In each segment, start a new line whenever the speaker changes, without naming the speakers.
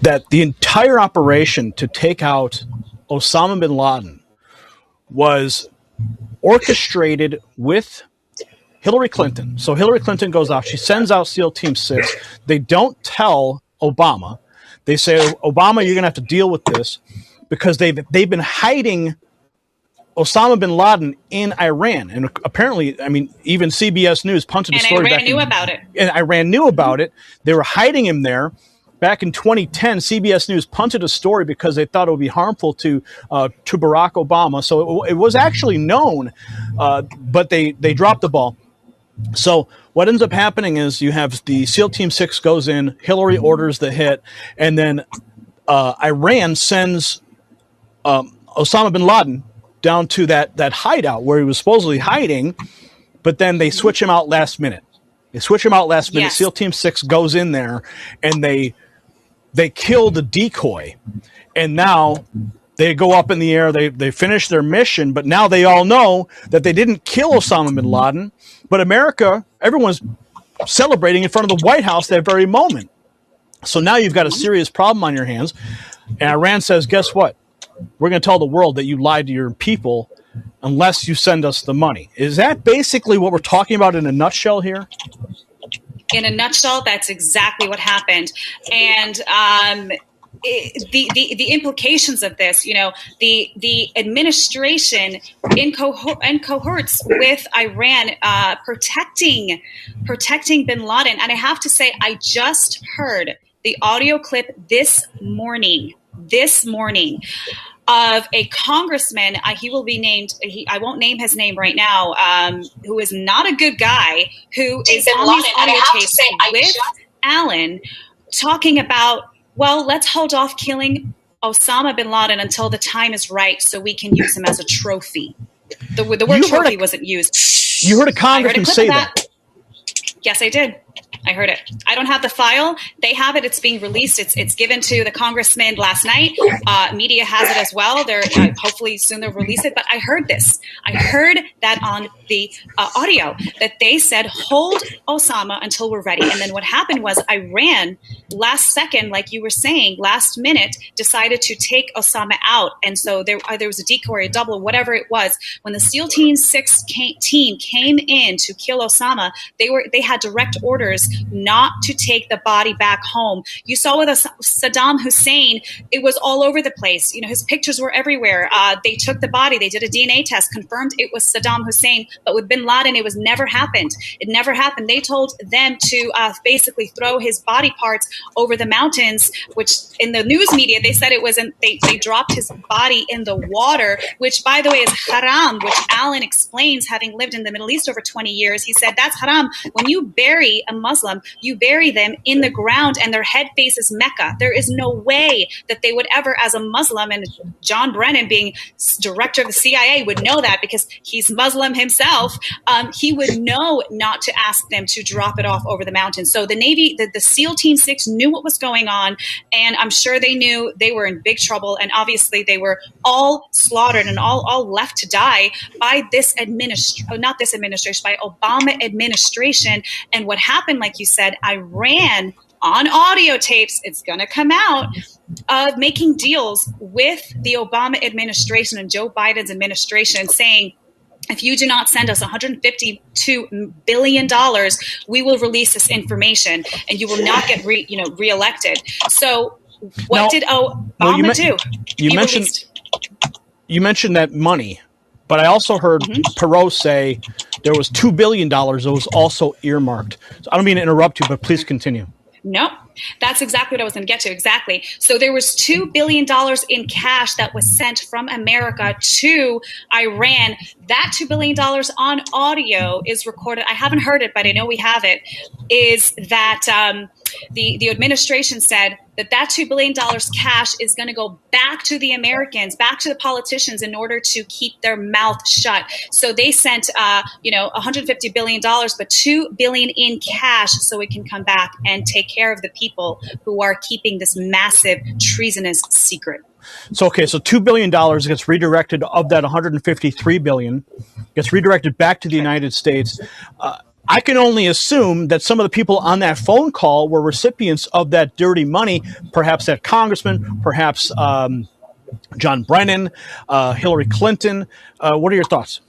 that the entire operation to take out Osama bin Laden was orchestrated with Hillary Clinton. So Hillary Clinton goes out. She sends out SEAL Team 6. They don't tell Obama. They say, Obama, you're going to have to deal with this because they've been hiding Osama bin Laden in Iran. And apparently, I mean, even CBS News punted a story back.
And Iran knew about it.
And Iran knew about it. They were hiding him there. Back in 2010, CBS News punted a story because they thought it would be harmful to Barack Obama. So it was actually known, but they dropped the ball. So what ends up happening is you have the SEAL Team 6 goes in, Hillary orders the hit, and then Iran sends Osama bin Laden down to that hideout where he was supposedly hiding, but then they switch him out last minute.
Yes.
SEAL Team 6 goes in there, and they kill the decoy. And now they go up in the air. They finish their mission, but now they all know that they didn't kill Osama bin Laden. But America, everyone's celebrating in front of the White House that very moment. So now you've got a serious problem on your hands. And Iran says, guess what? We're going to tell the world that you lied to your people unless you send us the money. Is that basically what we're talking about in a nutshell here?
In a nutshell, that's exactly what happened. And the implications of this, the administration in cohorts with Iran protecting bin Laden. And I have to say, I just heard the audio clip this morning of a congressman. He will be named. I won't name his name right now. Who is not a good guy. Who is on these audio tapes with Alan talking about, well, let's hold off killing Osama bin Laden until the time is right, so we can use him as a trophy. The word trophy wasn't used.
You heard a congressman say that.
Yes, I did. I heard it. I don't have the file. They have it. It's being released. It's given to the congressman last night. Media has it as well. They're hopefully soon they'll release it. But I heard this. I heard that on the audio that they said, hold Osama until we're ready. And then what happened was Iran last second, like you were saying, last minute decided to take Osama out. And so there was a decoy, a double, whatever it was. When the SEAL Team 6 team came in to kill Osama, they had direct orders not to take the body back home. You saw with Saddam Hussein, it was all over the place. His pictures were everywhere. They took the body, they did a DNA test, confirmed it was Saddam Hussein. But with bin Laden, it was never happened. It never happened. They told them to basically throw his body parts over the mountains, which in the news media, they said it wasn't, they dropped his body in the water, which by the way is haram, which Alan explains, having lived in the Middle East over 20 years. He said that's haram. When you bury a Muslim, you bury them in the ground and their head faces Mecca. There is no way that they would ever, as a Muslim, and John Brennan being director of the CIA would know that because he's Muslim himself, he would know not to ask them to drop it off over the mountains. So the Navy, the SEAL Team 6 knew what was going on, and I'm sure they knew they were in big trouble, and obviously they were all slaughtered and all left to die by this by Obama administration. And what happened, like you said, Iran on audio tapes, it's going to come out, of making deals with the Obama administration and Joe Biden's administration saying, if you do not send us $152 billion, we will release this information and you will not get reelected. So what did Obama do?
You mentioned that money, but I also heard Perot say there was $2 billion that was also earmarked. So I don't mean to interrupt you, but please continue.
No, that's exactly what I was going to get to. Exactly. So there was $2 billion in cash that was sent from America to Iran. That $2 billion on audio is recorded. I haven't heard it, but I know we have it. Is that the administration said that $2 billion cash is going to go back to the Americans, back to the politicians in order to keep their mouth shut. So they sent, $150 billion, but $2 billion in cash so it can come back and take care of the people who are keeping this massive treasonous secret.
So $2 billion gets redirected of that $153 billion, gets redirected back to the United States. I can only assume that some of the people on that phone call were recipients of that dirty money, perhaps that congressman, perhaps John Brennan, Hillary Clinton. What are your thoughts?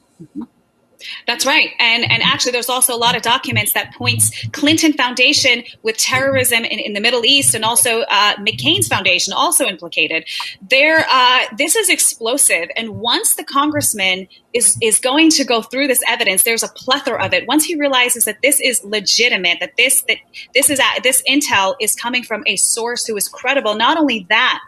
That's right. And actually, there's also a lot of documents that points Clinton Foundation with terrorism in the Middle East, and also McCain's foundation also implicated. This is explosive. And once the congressman is going to go through this evidence, there's a plethora of it. Once he realizes that this is legitimate, that this intel is coming from a source who is credible. Not only that,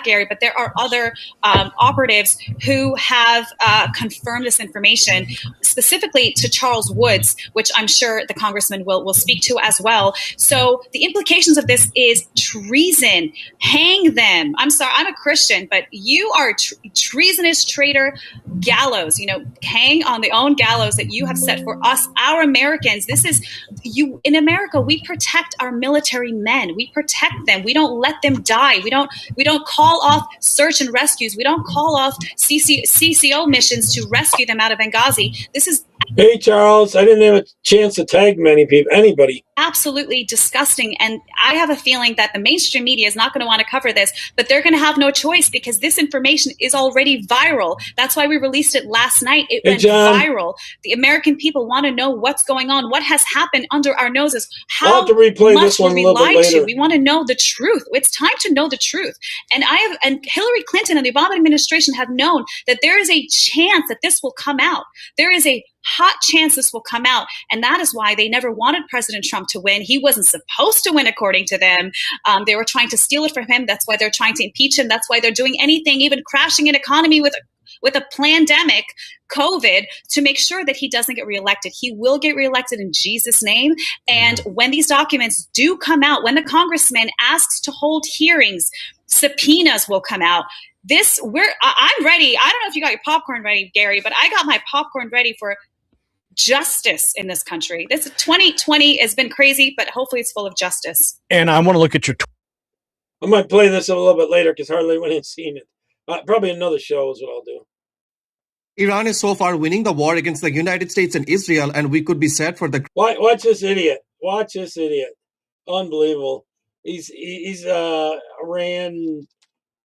Gary, but there are other operatives who have confirmed this information, specifically to Charles Woods, which I'm sure the congressman will speak to as well. So the implications of this is treason. Hang them. I'm sorry, I'm a Christian, but you are treasonous traitor. Gallows, hang on the own gallows that you have set for us, our Americans. This is you. In America, we protect our military men. We protect them. We don't let them die. We don't call off search and rescues. We don't call off CCO missions to rescue them out of Benghazi. This is
Hey, Charles, I didn't have a chance to tag anybody.
Absolutely disgusting. And I have a feeling that the mainstream media is not going to want to cover this, but they're going to have no choice because this information is already viral. That's why we released it last night. It went viral. The American people want to know what's going on, what has happened under our noses. How
I'll have to replay this one a little bit later.
We want to know the truth. It's time to know the truth. And Hillary Clinton and the Obama administration have known that there is a chance that this will come out. There is a hot chance this will come out. And that is why they never wanted President Trump to win. He wasn't supposed to win, according to them. They were trying to steal it from him. That's why they're trying to impeach him. That's why they're doing anything, even crashing an economy with a pandemic, COVID, to make sure that he doesn't get reelected. He will get reelected in Jesus' name. And when these documents do come out, when the congressman asks to hold hearings, subpoenas will come out. I'm ready. I don't know if you got your popcorn ready, Gary, but I got my popcorn ready for justice in this country. This 2020 has been crazy, but hopefully it's full of justice.
And I want to look at your.
I might play this a little bit later because hardly anyone has seen it. Probably another show is what I'll do.
Iran is so far winning the war against the United States and Israel, and we could be set for the.
Watch this idiot. Watch this idiot. Unbelievable. He's Iran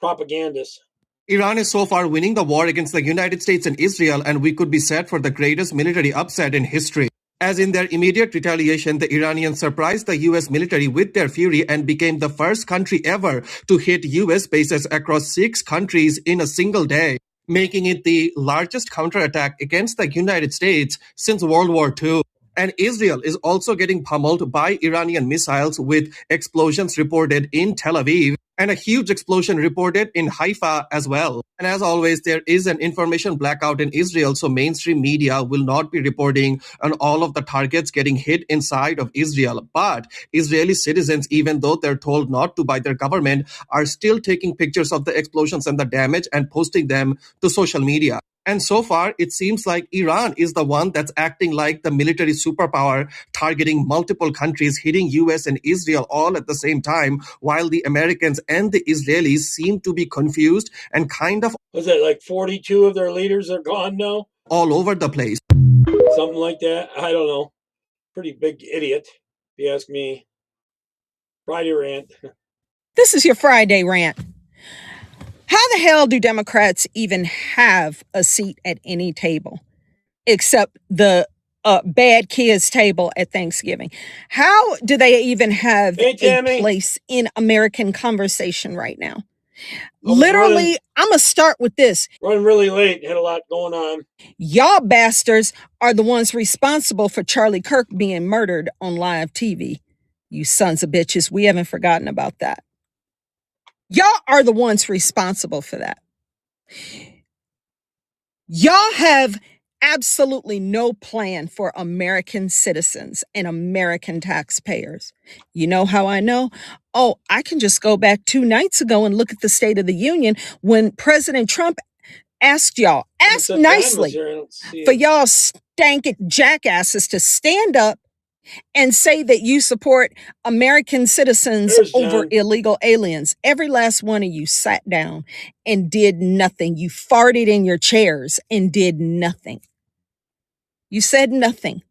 propagandist.
Iran is so far winning the war against the United States and Israel, and we could be set for the greatest military upset in history. As in their immediate retaliation, the Iranians surprised the U.S. military with their fury and became the first country ever to hit U.S. bases across 6 countries in a single day, making it the largest counterattack against the United States since World War II. And Israel is also getting pummeled by Iranian missiles, with explosions reported in Tel Aviv and a huge explosion reported in Haifa as well. And as always, there is an information blackout in Israel, so mainstream media will not be reporting on all of the targets getting hit inside of Israel. But Israeli citizens, even though they're told not to by their government, are still taking pictures of the explosions and the damage and posting them to social media. And so far, it seems like Iran is the one that's acting like the military superpower, targeting multiple countries, hitting US and Israel all at the same time, while the Americans and the Israelis seem to be confused and kind of...
Was it like 42 of their leaders are gone now?
All over the place.
Something like that. I don't know. Pretty big idiot, if you ask me. Friday rant.
This is your Friday rant. How the hell do Democrats even have a seat at any table except the bad kids table at Thanksgiving? How do they even have a place in American conversation right now? Literally, I'm going to start with this.
Running really late. Had a lot going on.
Y'all bastards are the ones responsible for Charlie Kirk being murdered on live TV. You sons of bitches. We haven't forgotten about that. Y'all are the ones responsible for that. Y'all have absolutely no plan for American citizens and American taxpayers. You know how I know? Oh, I can just go back 2 nights ago and look at the State of the Union when President Trump asked nicely for y'all stankin' jackasses to stand up and say that you support American citizens over illegal aliens. Every last one of you sat down and did nothing. You farted in your chairs and did nothing. You said nothing.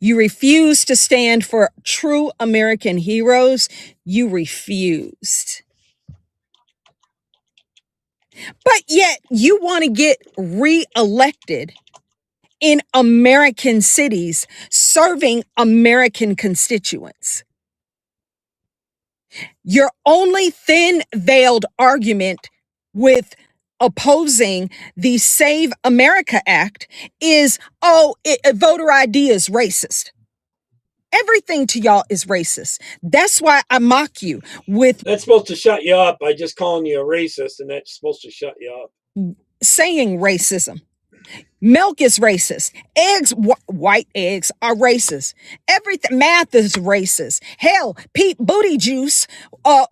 You refuse to stand for true American heroes. You refused. But yet you want to get reelected in American cities, serving American constituents. Your only thin-veiled argument with opposing the Save America Act is, voter ID is racist. Everything to y'all is racist. That's why I mock you with
That's supposed to shut you up by just calling you a racist, and that's supposed to shut you up.
saying racism. Milk is racist. Eggs, white eggs are racist. Everything, math is racist. Hell, Pete Buttigieg,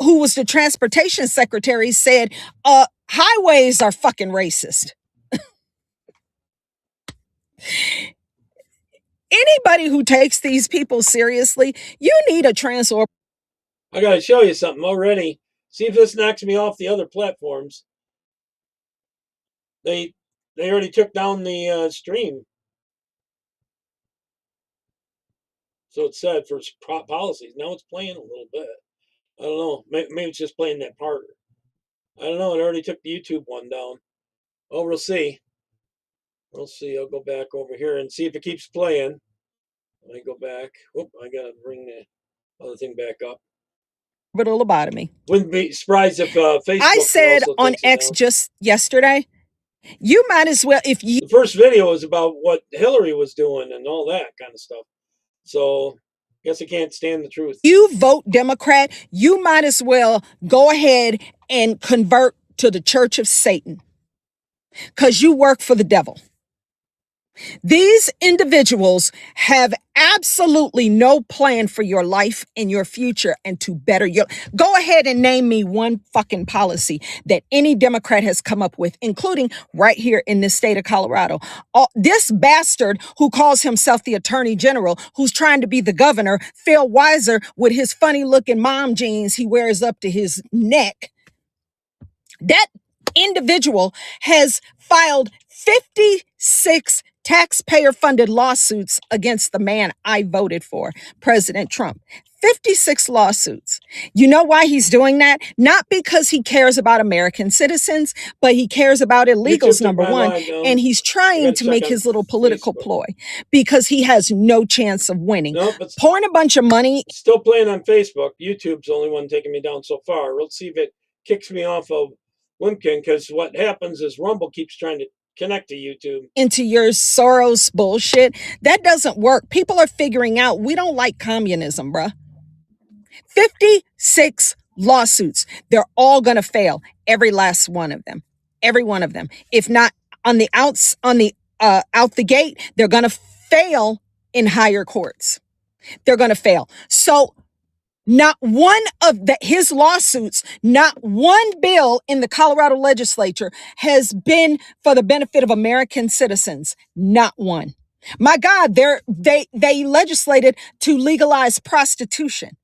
who was the transportation secretary, said, highways are fucking racist. Anybody who takes these people seriously, you need a transorbital.
I got to show you something already. See if this knocks me off the other platforms. They already took down the stream. So it said for policies. Now it's playing a little bit. I don't know. Maybe it's just playing that part. I don't know. It already took the YouTube one down. Oh, we'll see. We'll see. I'll go back over here and see if it keeps playing. Let me go back. Whoop, I got to bring the other thing back up.
Lobotomy.
Wouldn't be surprised if Facebook.
I said on X just yesterday, you might as well, if you.
The first video was about what Hillary was doing and all that kind of stuff. So I guess I can't stand the truth.
You vote Democrat, you might as well go ahead and convert to the Church of Satan, because you work for the devil. These individuals have absolutely no plan for your life and your future and to better your. Go ahead and name me one fucking policy that any Democrat has come up with, including right here in this state of Colorado. This bastard who calls himself the Attorney General, who's trying to be the governor, Phil Weiser, with his funny looking mom jeans he wears up to his neck. That individual has filed 56 taxpayer-funded lawsuits against the man I voted for, President Trump. 56 lawsuits. You know why he's doing that? Not because he cares about American citizens, but he cares about illegals, number one. And he's trying to make his little political ploy because he has no chance of winning.
Nope,
pouring a bunch of money.
Still playing on Facebook. YouTube's the only one taking me down so far. We'll see if it kicks me off of Wimpkin, because what happens is Rumble keeps trying to connect to YouTube.
Into your Soros bullshit. That doesn't work. People are figuring out we don't like communism, bruh. 56 lawsuits. They're all going to fail. Every last one of them. Every one of them. If not out the gate, they're going to fail in higher courts. They're going to fail. So not one of his lawsuits, not one bill in the Colorado legislature has been for the benefit of American citizens. Not one. My God, they legislated to legalize prostitution.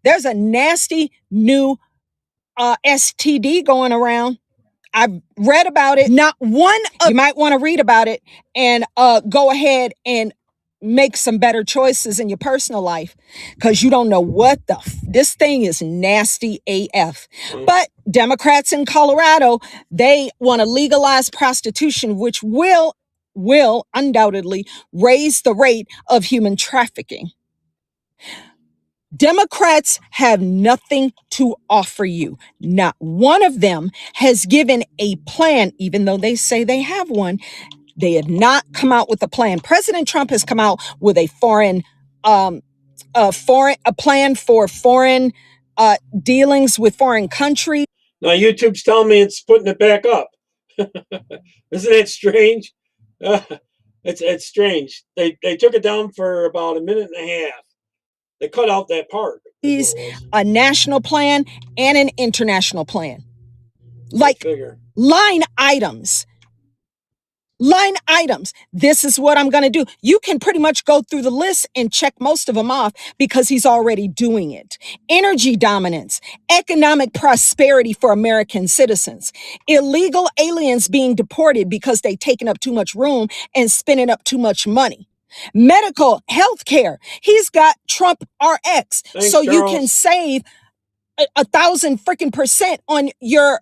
There's a nasty new STD going around. I've read about it. Not one of you might want to read about it and go ahead and make some better choices in your personal life, because you don't know what this thing is nasty AF. But Democrats in Colorado, they want to legalize prostitution, which will undoubtedly raise the rate of human trafficking. Democrats have nothing to offer you. Not one of them has given a plan, even though they say they have one. They have not come out with a plan. President Trump has come out with a plan for foreign dealings with foreign countries.
Now YouTube's telling me it's putting it back up. Isn't it strange? It's strange. They took it down for about a minute and a half. They cut out that part.
A national plan and an international plan. Like line items. Line items. This is what I'm going to do. You can pretty much go through the list and check most of them off because he's already doing it. Energy dominance, economic prosperity for American citizens, illegal aliens being deported because they've taken up too much room and spending up too much money. Medical, healthcare. He's got Trump RX.
Thanks,
So you can
Charles.
save 1,000% on your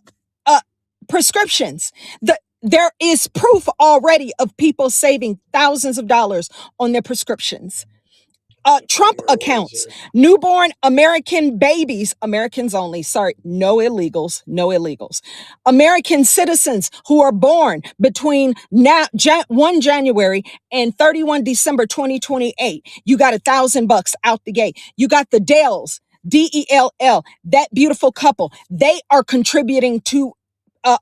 prescriptions. There is proof already of people saving thousands of dollars on their prescriptions. Trump accounts, newborn American babies, Americans only, sorry, no illegals, no illegals. American citizens who are born between 1 January and 31 December 2028. You got $1,000 out the gate. You got the Dells, DELL, that beautiful couple. They are contributing to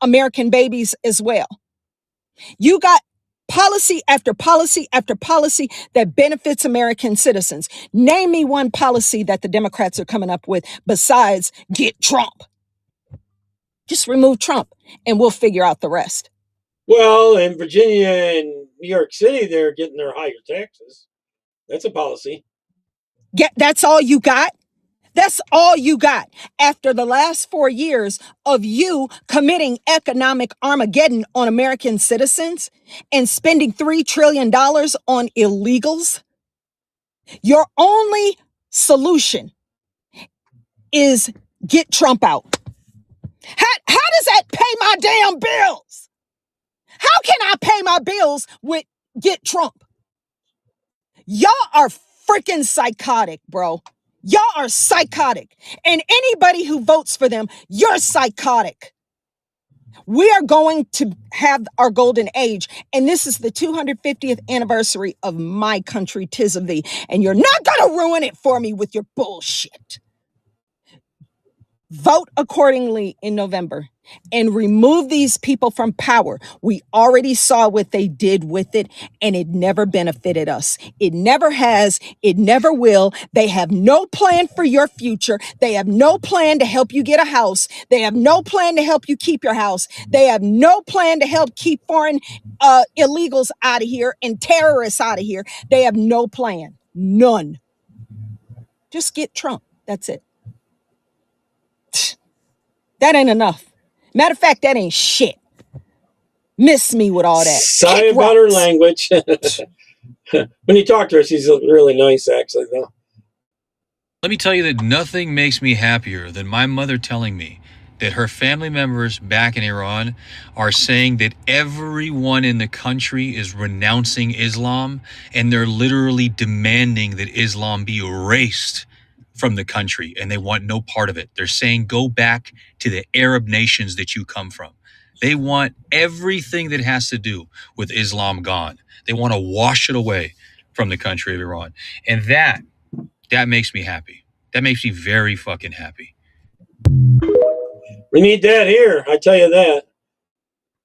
American babies as well. You got policy after policy after policy that benefits American citizens. Name me one policy that the Democrats are coming up with besides get Trump. Just remove Trump and we'll figure out the rest.
Well, in Virginia and New York City, they're getting their higher taxes. That's a policy.
That's all you got? That's all you got after the last 4 years of you committing economic Armageddon on American citizens and spending $3 trillion on illegals? Your only solution is get Trump out. How does that pay my damn bills? How can I pay my bills with get Trump? Y'all are freaking psychotic, bro. Y'all are psychotic. And anybody who votes for them, you're psychotic. We are going to have our golden age. And this is the 250th anniversary of my country, 'tis of thee. And you're not going to ruin it for me with your bullshit. Vote accordingly in November and remove these people from power. We already saw what they did with it, and it never benefited us. It never has. It never will. They have no plan for your future. They have no plan to help you get a house. They have no plan to help you keep your house. They have no plan to help keep foreign illegals out of here and terrorists out of here. They have no plan. None. Just get Trump. That's it. That ain't enough. Matter of fact, that ain't shit. Miss me with all that.
Sorry about her language. When you talk to her, she's really nice, actually, though.
Let me tell you that nothing makes me happier than my mother telling me that her family members back in Iran are saying that everyone in the country is renouncing Islam, and they're literally demanding that Islam be erased from the country, and they want no part of it. They're saying, go back to the Arab nations that you come from. They want everything that has to do with Islam gone. They want to wash it away from the country of Iran. And that makes me happy. That makes me very fucking happy.
We need that here, I tell you that.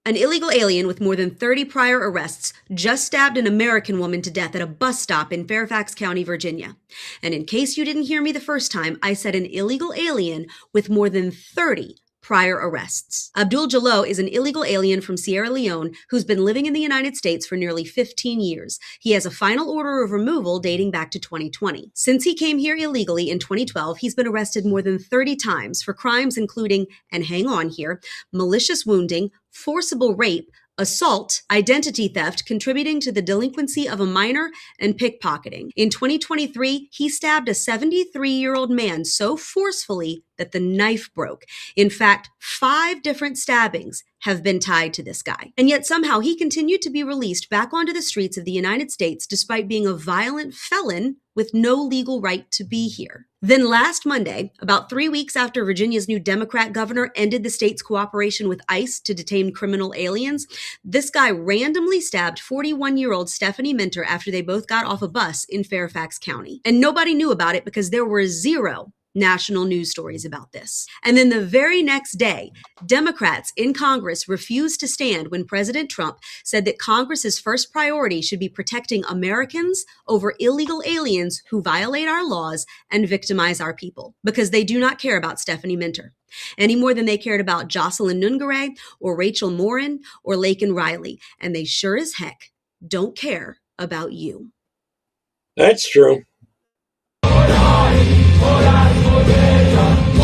An illegal alien with more than 30 prior arrests just stabbed an American woman to death at a bus stop in Fairfax County, Virginia. And in case you didn't hear me the first time, I said an illegal alien with more than 30 prior arrests. Abdul Jallo is an illegal alien from Sierra Leone who's been living in the United States for nearly 15 years. He has a final order of removal dating back to 2020. Since he came here illegally in 2012, he's been arrested more than 30 times for crimes including, and hang on here, malicious wounding, forcible rape, assault, identity theft, contributing to the delinquency of a minor, and pickpocketing. In 2023, he stabbed a 73-year-old man so forcefully that the knife broke. In fact, 5 different stabbings have been tied to this guy. And yet somehow he continued to be released back onto the streets of the United States despite being a violent felon with no legal right to be here. Then last Monday, about 3 weeks after Virginia's new Democrat governor ended the state's cooperation with ICE to detain criminal aliens, this guy randomly stabbed 41-year-old Stephanie Minter after they both got off a bus in Fairfax County. And nobody knew about it because there were 0 national news stories about this. And then the very next day, Democrats in Congress refused to stand when President Trump said that Congress's first priority should be protecting Americans over illegal aliens who violate our laws and victimize our people, because they do not care about Stephanie Minter any more than they cared about Jocelyn Nungaray or Rachel Morin or Laken Riley. And they sure as heck don't care about you.
That's true.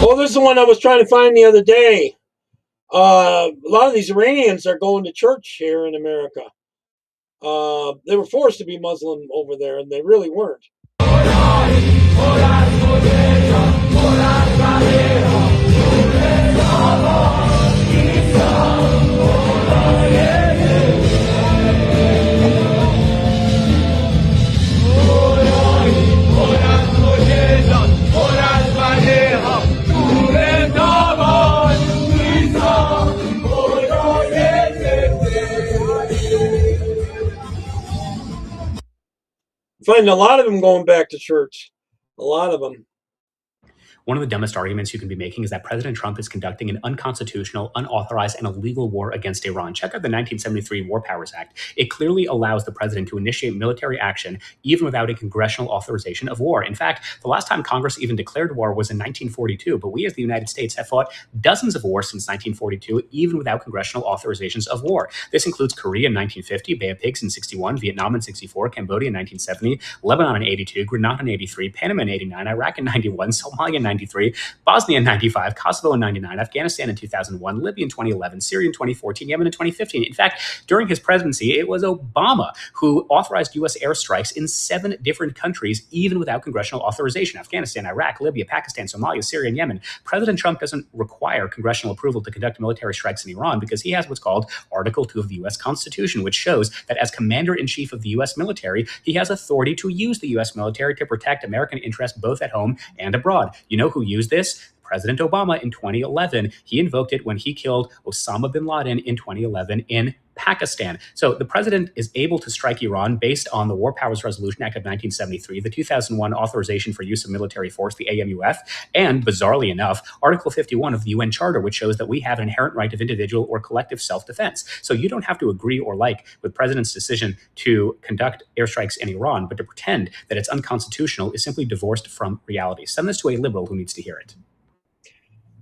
Well, this is the one I was trying to find the other day. A lot of these Iranians are going to church here in America. They were forced to be Muslim over there, and they really weren't. Find a lot of them going back to church. A lot of them.
One of the dumbest arguments you can be making is that President Trump is conducting an unconstitutional, unauthorized, and illegal war against Iran. Check out the 1973 War Powers Act. It clearly allows the president to initiate military action even without a congressional authorization of war. In fact, the last time Congress even declared war was in 1942, but we as the United States have fought dozens of wars since 1942, even without congressional authorizations of war. This includes Korea in 1950, Bay of Pigs in 61, Vietnam in 64, Cambodia in 1970, Lebanon in 82, Grenada in 83, Panama in 89, Iraq in 91, Somalia in 93, Bosnia in 95, Kosovo in 99, Afghanistan in 2001, Libya in 2011, Syria in 2014, Yemen in 2015. In fact, during his presidency, it was Obama who authorized U.S. airstrikes in 7 different countries, even without congressional authorization: Afghanistan, Iraq, Libya, Pakistan, Somalia, Syria, and Yemen. President Trump doesn't require congressional approval to conduct military strikes in Iran because he has what's called Article 2 of the U.S. Constitution, which shows that as commander-in-chief of the U.S. military, he has authority to use the U.S. military to protect American interests both at home and abroad. You know who used this? President Obama in 2011. He invoked it when he killed Osama bin Laden in 2011 in Pakistan. So the president is able to strike Iran based on the War Powers Resolution Act of 1973, the 2001 Authorization for Use of Military Force, the AMUF, and bizarrely enough, Article 51 of the UN Charter, which shows that we have an inherent right of individual or collective self-defense. So you don't have to agree or like with the president's decision to conduct airstrikes in Iran, but to pretend that it's unconstitutional is simply divorced from reality. Send this to a liberal who needs to hear it.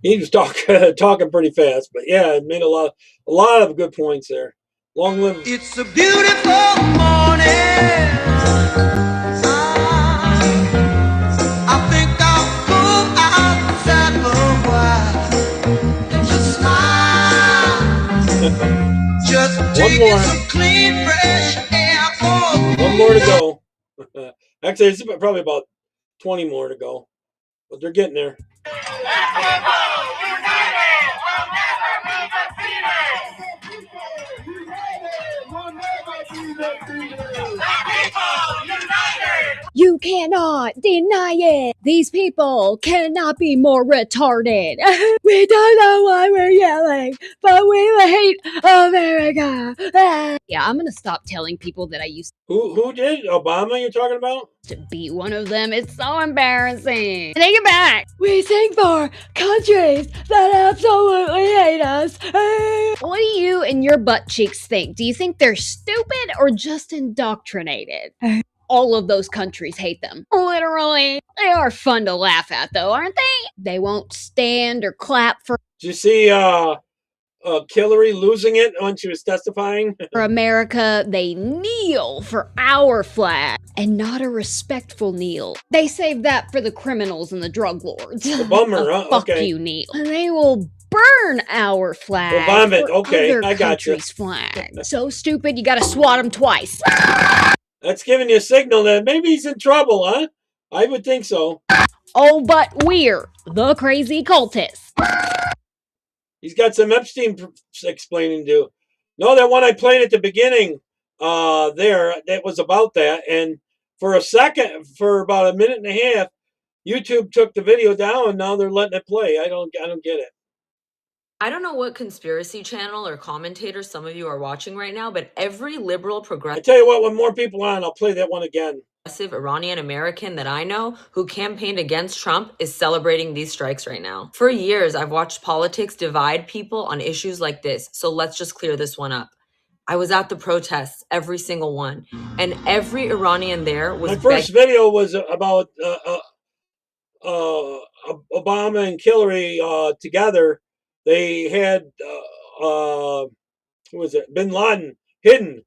He was talking pretty fast, but yeah, it made a lot of good points there. Long live.
It's a beautiful morning. I think I'll go outside for a while and just smile. Just taking some clean, fresh air.
One more to go. Actually, it's probably about 20 more to go, but they're getting there.
You cannot deny it. These people cannot be more retarded. We don't know why we're yelling, but we hate America. Yeah, I'm gonna stop telling people that I used
Who did? Obama you're talking about?
to be one of them. It's so embarrassing. Take it back. We sing for countries that absolutely hate us. What do you and your butt cheeks think? Do you think they're stupid or just indoctrinated? All of those countries hate them. Literally. They are fun to laugh at, though, aren't they? They won't stand or clap for
Did you see Hillary losing it when she was testifying?
America. They kneel for our flag, and not a respectful kneel. They save that for the criminals and the drug lords.
A bummer, huh?
Fuck
Okay.
you, kneel. They will burn our flag.
Well, bomb it.
for
Okay,
other
I got you.
countries' flag. So stupid, you gotta swat them twice.
That's giving you a signal that maybe he's in trouble, huh? I would think so.
Oh, but we're the crazy cultists.
He's got some Epstein explaining to do. No, that one I played at the beginning that was about that. And for about a minute and a half, YouTube took the video down and now they're letting it play. I don't get it.
I don't know what conspiracy channel or commentator some of you are watching right now, but every liberal
I
progressive
tell you what, when more people on, I'll play that one again.
Iranian American that I know who campaigned against Trump is celebrating these strikes right now. For years, I've watched politics divide people on issues like this, so let's just clear this one up. I was at the protests, every single one, and every Iranian there was
My first video was about Obama and Hillary together. They had who was it? Bin Laden hidden,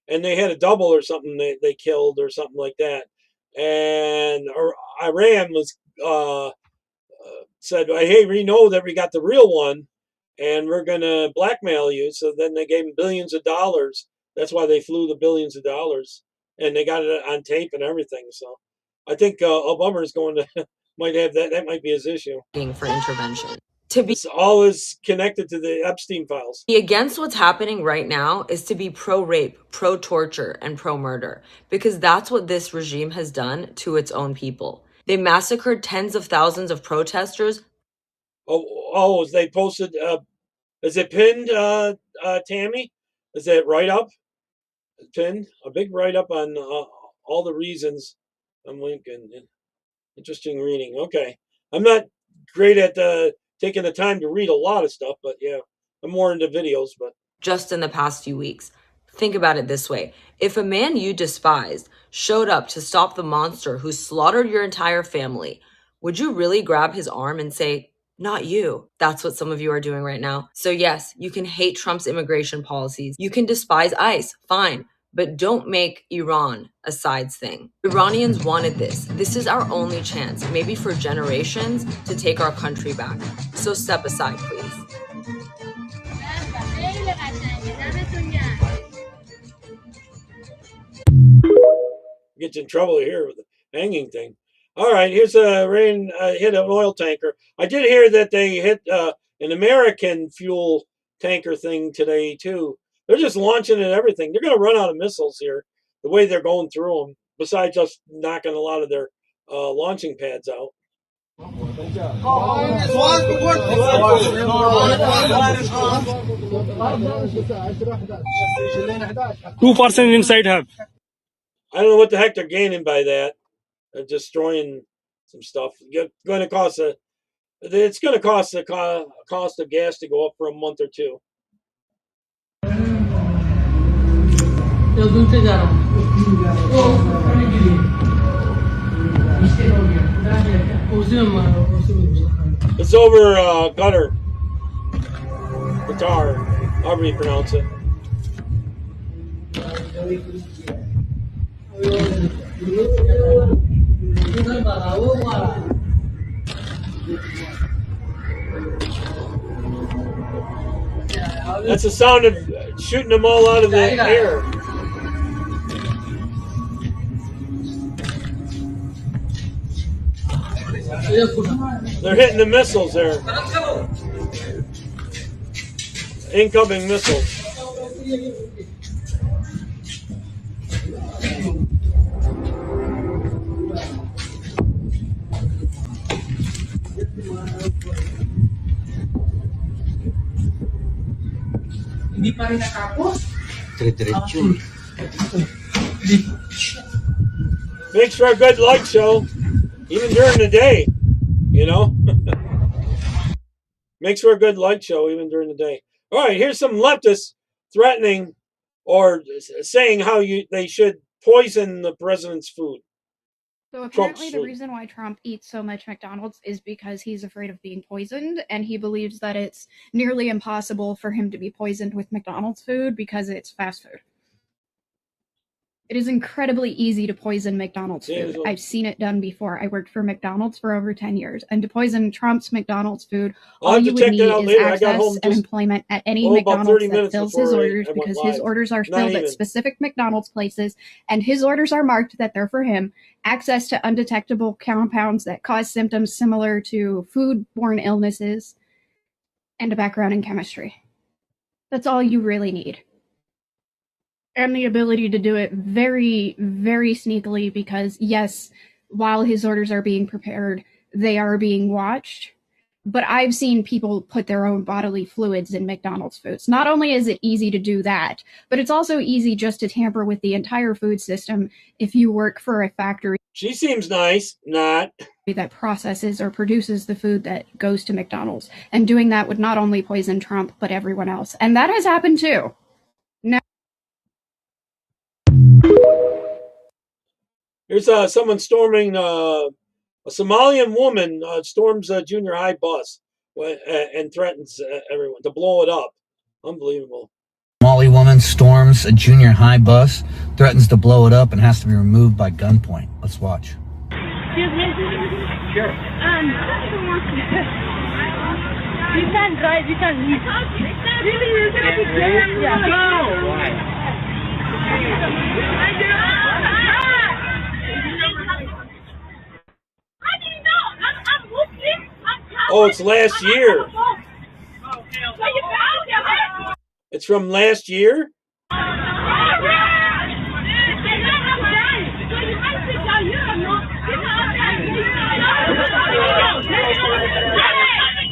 and they had a double or something they killed or something like that. And Iran was said, "Hey, we know that we got the real one, and we're gonna blackmail you." So then they gave him billions of dollars. That's why they flew the billions of dollars, and they got it on tape and everything. So I think Obama is going to might have that. That might be his issue.
For intervention. To be
This all is connected to the Epstein files.
against what's happening right now is to be pro-rape, pro-torture, and pro-murder, because that's what this regime has done to its own people. They massacred tens of thousands of protesters.
Oh, they posted. Is it pinned, Tammy? Is that write up? Pinned a big write up on all the reasons. I'm linking. Interesting reading. Okay, I'm not great at taking the time to read a lot of stuff, but yeah, I'm more into videos. But
Just in the past few weeks. Think about it this way. If a man you despised showed up to stop the monster who slaughtered your entire family, would you really grab his arm and say, "Not you"? That's what some of you are doing right now. So yes, you can hate Trump's immigration policies. You can despise ICE, fine. But don't make Iran a sides thing. Iranians wanted this. This is our only chance, maybe for generations, to take our country back. So step aside, please.
get you in trouble here with the hanging thing. All right, here's a rain hit an oil tanker. I did hear that they hit an American fuel tanker thing today too. They're just launching it and everything. They're going to run out of missiles here, the way they're going through them, besides just knocking a lot of their launching pads out.
2% inside have.
I don't know what the heck they're gaining by that. They're destroying some stuff. It's going to cost the cost of gas to go up for a month or two. It's over Qatar, however you pronounce it. That's the sound of shooting them all out of the air. They're hitting the missiles there. Incoming missiles. Makes for a good light show, even during the day, you know. Makes for a good light show, even during the day. All right, here's some leftists threatening or saying how they should poison the president's food.
So apparently the reason why Trump eats so much McDonald's is because he's afraid of being poisoned, and he believes that it's nearly impossible for him to be poisoned with McDonald's food because it's fast food. It is incredibly easy to poison McDonald's food. I've seen it done before. I worked for McDonald's for over 10 years. And to poison Trump's McDonald's food, all you would need is access and employment at any McDonald's that fills his orders, because his orders are filled at specific McDonald's places, and his orders are marked that they're for him. Access to undetectable compounds that cause symptoms similar to food-borne illnesses, and a background in chemistry. That's all you really need. And the ability to do it very, very sneakily, because yes, while his orders are being prepared, they are being watched. But I've seen people put their own bodily fluids in McDonald's foods. Not only is it easy to do that, but it's also easy just to tamper with the entire food system if you work for a factory.
She seems nice, not.
That processes or produces the food that goes to McDonald's. And doing that would not only poison Trump, but everyone else. And that has happened too. Now,
here's someone storming, a Somalian woman storms a junior high bus and threatens everyone to blow it up. Unbelievable.
Somali woman storms a junior high bus, threatens to blow it up, and has to be removed by gunpoint. Let's watch.
Excuse me? Sure. You can't drive, you can't leave. Really? You're going to be scared? Yeah.
Oh, it's last year. It's from last year?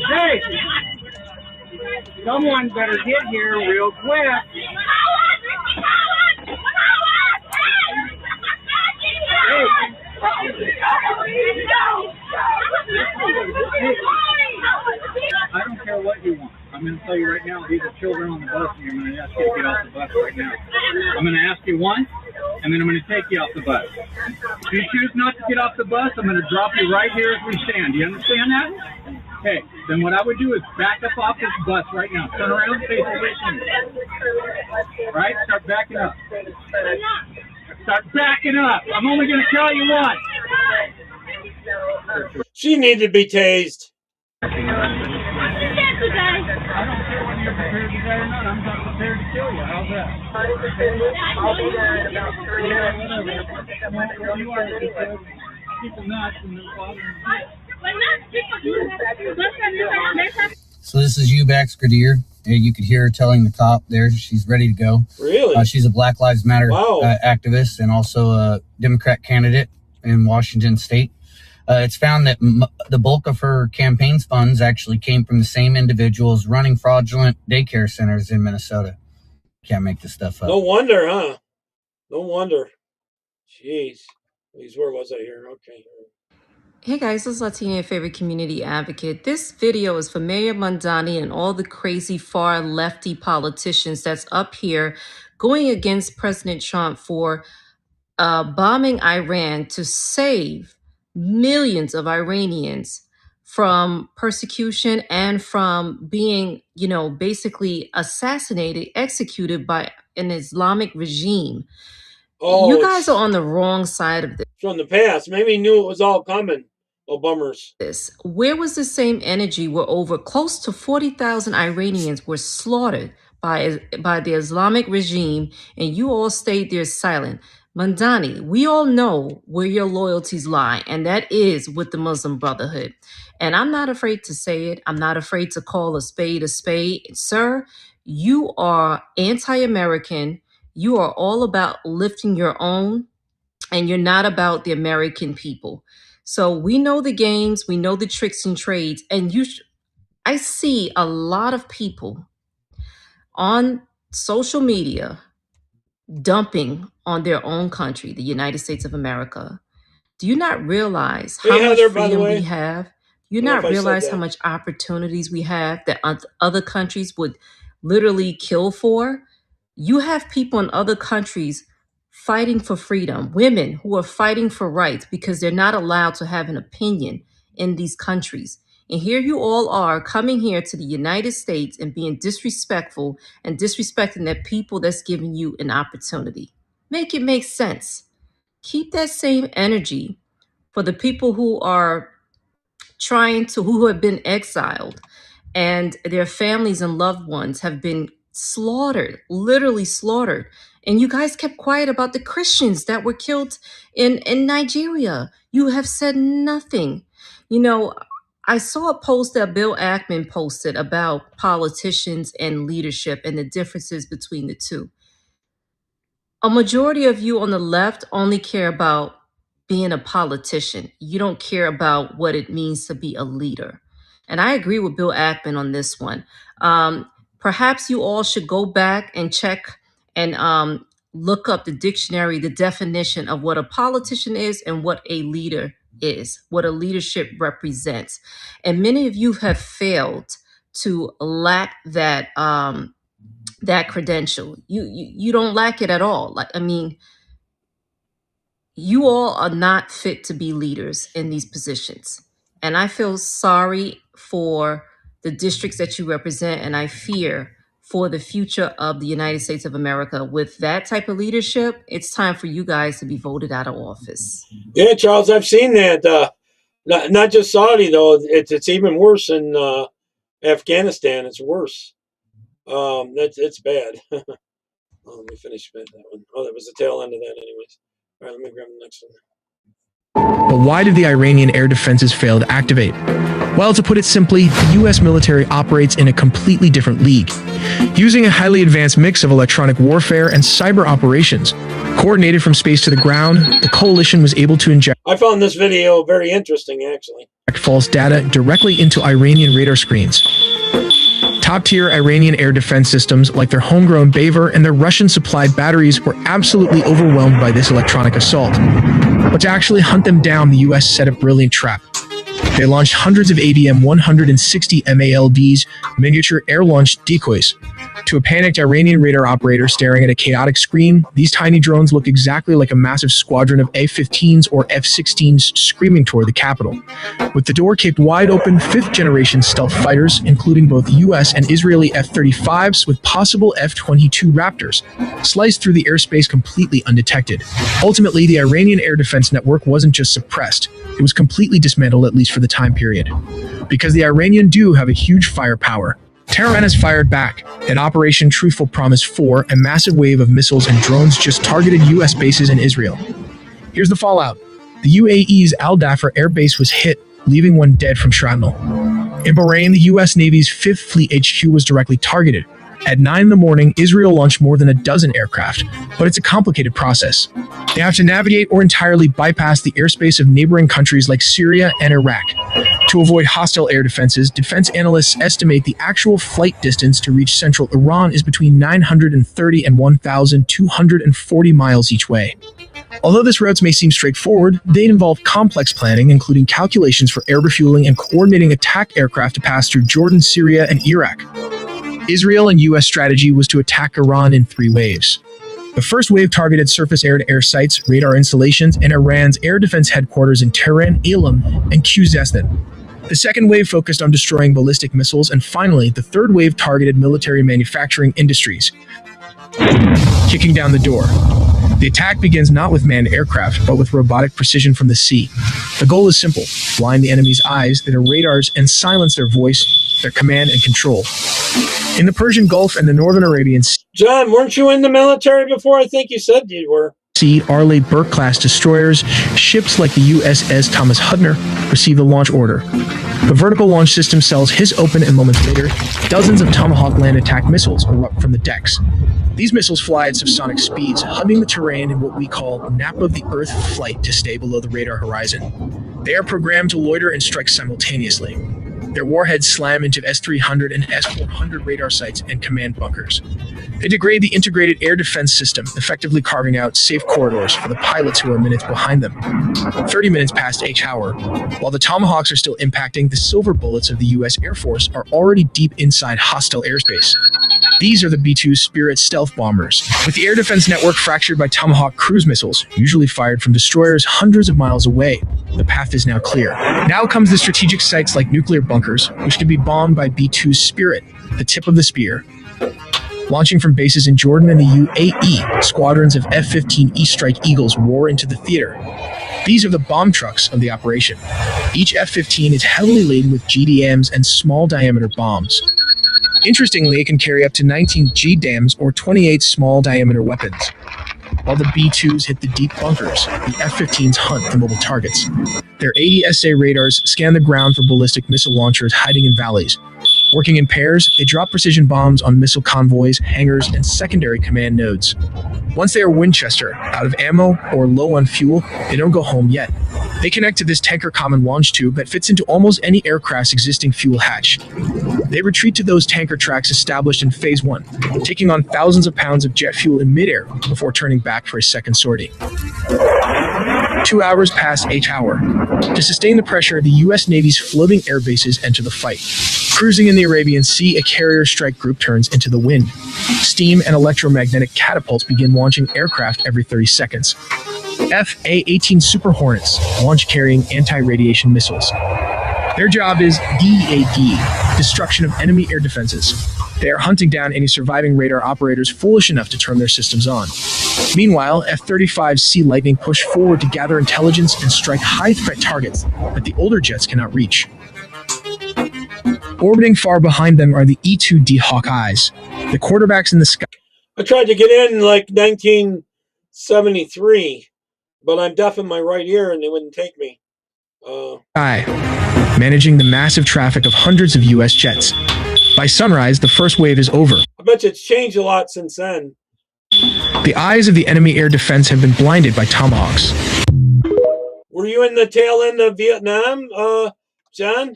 Hey! Someone better get here real quick. I don't care what you want. I'm going to tell you right now, these are children on the bus, and you're going to ask you to get off the bus right now. I'm going to ask you once, and then I'm going to take you off the bus. If you choose not to get off the bus, I'm going to drop you right here as we stand. Do you understand that? Okay, then what I would do is back up off this bus right now. Turn around, face away from me. Right? Start backing up. Start backing up. I'm only going to tell you once.
She needed to be tased.
I don't care whether you're prepared to die or not. I'm not prepared to kill you. How's that? I'll be there in about 3 minutes. Well, you are people nuts and they're bothering you.
So this is Eubax Gradier. You could hear her telling the cop there she's ready to go.
Really?
She's a Black Lives Matter activist and also a Democrat candidate in Washington State. It's found that the bulk of her campaign's funds actually came from the same individuals running fraudulent daycare centers in Minnesota. Can't make this stuff up.
No wonder, huh? No wonder. Jeez. Where was I here? Okay.
Hey guys, this is Latina, your favorite community advocate. This video is for Mayor Mondani and all the crazy far lefty politicians that's up here going against President Trump for bombing Iran to save millions of Iranians from persecution and from being, basically assassinated, executed by an Islamic regime.
Oh,
you guys are on the wrong side of this.
From the past. Maybe he knew it was all coming. Oh, bummers.
Where was the same energy where over close to 40,000 Iranians were slaughtered by the Islamic regime and you all stayed there silent? Mandani, we all know where your loyalties lie, and that is with the Muslim Brotherhood. And I'm not afraid to say it. I'm not afraid to call a spade a spade. Sir, you are anti-American. You are all about lifting your own, and you're not about the American people. So we know the games, we know the tricks and trades, and I see a lot of people on social media dumping on their own country, the United States of America. Do you not realize how much freedom we have? You not realize how much opportunities we have that other countries would literally kill for? You have people in other countries fighting for freedom, women who are fighting for rights because they're not allowed to have an opinion in these countries. And here you all are coming here to the United States and being disrespectful and disrespecting the people that's giving you an opportunity. Make it make sense. Keep that same energy for the people who are who have been exiled and their families and loved ones have been slaughtered, literally slaughtered. And you guys kept quiet about the Christians that were killed in Nigeria. You have said nothing. I saw a post that Bill Ackman posted about politicians and leadership and the differences between the two. A majority of you on the left only care about being a politician. You don't care about what it means to be a leader. And I agree with Bill Ackman on this one. Perhaps you all should go back and check and look up the dictionary, the definition of what a politician is and what a leader is, what a leadership represents. And many of you have failed to lack that credential. You don't lack it at all. You all are not fit to be leaders in these positions. And I feel sorry for the districts that you represent, and I fear for the future of the United States of America. With that type of leadership, it's time for you guys to be voted out of office.
Yeah, Charles, I've seen that. Not just Saudi, though. It's even worse in Afghanistan. It's worse. It's bad. Oh, let me finish that one. Oh, that was the tail end of that anyways. All right, let me grab the next one.
But why did the Iranian air defenses fail to activate? Well, to put it simply, the US military operates in a completely different league. Using a highly advanced mix of electronic warfare and cyber operations, coordinated from space to the ground, the coalition was able to inject
I found this video very interesting, actually.
false data directly into Iranian radar screens. Top-tier Iranian air defense systems, like their homegrown Baver and their Russian-supplied batteries, were absolutely overwhelmed by this electronic assault. But to actually hunt them down, the US set a brilliant trap. They launched hundreds of ABM-160 MALDs, miniature air-launched decoys. To a panicked Iranian radar operator staring at a chaotic screen, these tiny drones look exactly like a massive squadron of F-15s or F-16s screaming toward the capital. With the door kicked wide open, fifth-generation stealth fighters, including both US and Israeli F-35s with possible F-22 Raptors, sliced through the airspace completely undetected. Ultimately, the Iranian air defense network wasn't just suppressed, it was completely dismantled, at least for the time period. Because the Iranian do have a huge firepower, Tehran has fired back. In Operation Truthful Promise 4, a massive wave of missiles and drones just targeted US bases in Israel. Here's the fallout. The UAE's Al Dhafar air base was hit, leaving one dead from shrapnel. In Bahrain, the US Navy's 5th Fleet HQ was directly targeted. At 9 in the morning, Israel launched more than a dozen aircraft, but it's a complicated process. They have to navigate or entirely bypass the airspace of neighboring countries like Syria and Iraq. To avoid hostile air defenses, defense analysts estimate the actual flight distance to reach central Iran is between 930 and 1,240 miles each way. Although these routes may seem straightforward, they involve complex planning, including calculations for air refueling and coordinating attack aircraft to pass through Jordan, Syria, and Iraq. Israel and US strategy was to attack Iran in 3 waves. The first wave targeted surface air-to-air sites, radar installations, and Iran's air defense headquarters in Tehran, Elam, and Khuzestan. The second wave focused on destroying ballistic missiles, and finally, the third wave targeted military manufacturing industries. Kicking down the door. The attack begins not with manned aircraft, but with robotic precision from the sea. The goal is simple: blind the enemy's eyes, their radars, and silence their voice, their command and control. In the Persian Gulf and the Northern Arabian Sea,
John, weren't you in the military before? I think you said you were.
Arleigh Burke-class destroyers, ships like the USS Thomas Hudner, receive the launch order. The vertical launch system cells hiss open, and moments later, dozens of Tomahawk land attack missiles erupt from the decks. These missiles fly at subsonic speeds, hugging the terrain in what we call nap of the Earth flight to stay below the radar horizon. They are programmed to loiter and strike simultaneously. Their warheads slam into S-300 and S-400 radar sites and command bunkers. They degrade the integrated air defense system, effectively carving out safe corridors for the pilots who are minutes behind them. 30 minutes past H hour, while the Tomahawks are still impacting, the silver bullets of the US Air Force are already deep inside hostile airspace. These are the B-2 Spirit stealth bombers, with the air defense network fractured by Tomahawk cruise missiles, usually fired from destroyers hundreds of miles away. The path is now clear. Now comes the strategic sites like nuclear bunkers, which can be bombed by B-2 Spirit, the tip of the spear. Launching from bases in Jordan and the UAE, squadrons of F-15E Strike Eagles roar into the theater. These are the bomb trucks of the operation. Each F-15 is heavily laden with GDMs and small-diameter bombs. Interestingly, it can carry up to 19 GDAMs or 28 small-diameter weapons. While the B-2s hit the deep bunkers, the F-15s hunt the mobile targets. Their AESA radars scan the ground for ballistic missile launchers hiding in valleys. Working in pairs, they drop precision bombs on missile convoys, hangars, and secondary command nodes. Once they are Winchester, out of ammo, or low on fuel, they don't go home yet. They connect to this tanker common launch tube that fits into almost any aircraft's existing fuel hatch. They retreat to those tanker tracks established in Phase 1, taking on thousands of pounds of jet fuel in midair before turning back for a second sortie. 2 hours past H hour. To sustain the pressure, the U.S. Navy's floating air bases enter the fight. Cruising in the Arabian Sea, a carrier strike group turns into the wind. Steam and electromagnetic catapults begin launching aircraft every 30 seconds. F-A-18 Super Hornets launch carrying anti-radiation missiles. Their job is DAD, destruction of enemy air defenses. They are hunting down any surviving radar operators foolish enough to turn their systems on. Meanwhile, F-35 Sea Lightning push forward to gather intelligence and strike high-threat targets that the older jets cannot reach. Orbiting far behind them are the E-2D Hawkeyes, the quarterbacks in the sky.
I tried to get in like 1973, but I'm deaf in my right ear and they wouldn't take me.
Managing the massive traffic of hundreds of U.S. jets. By sunrise, the first wave is over.
I bet you it's changed a lot since then.
The eyes of the enemy air defense have been blinded by Tomahawks.
Were you in the tail end of Vietnam, John?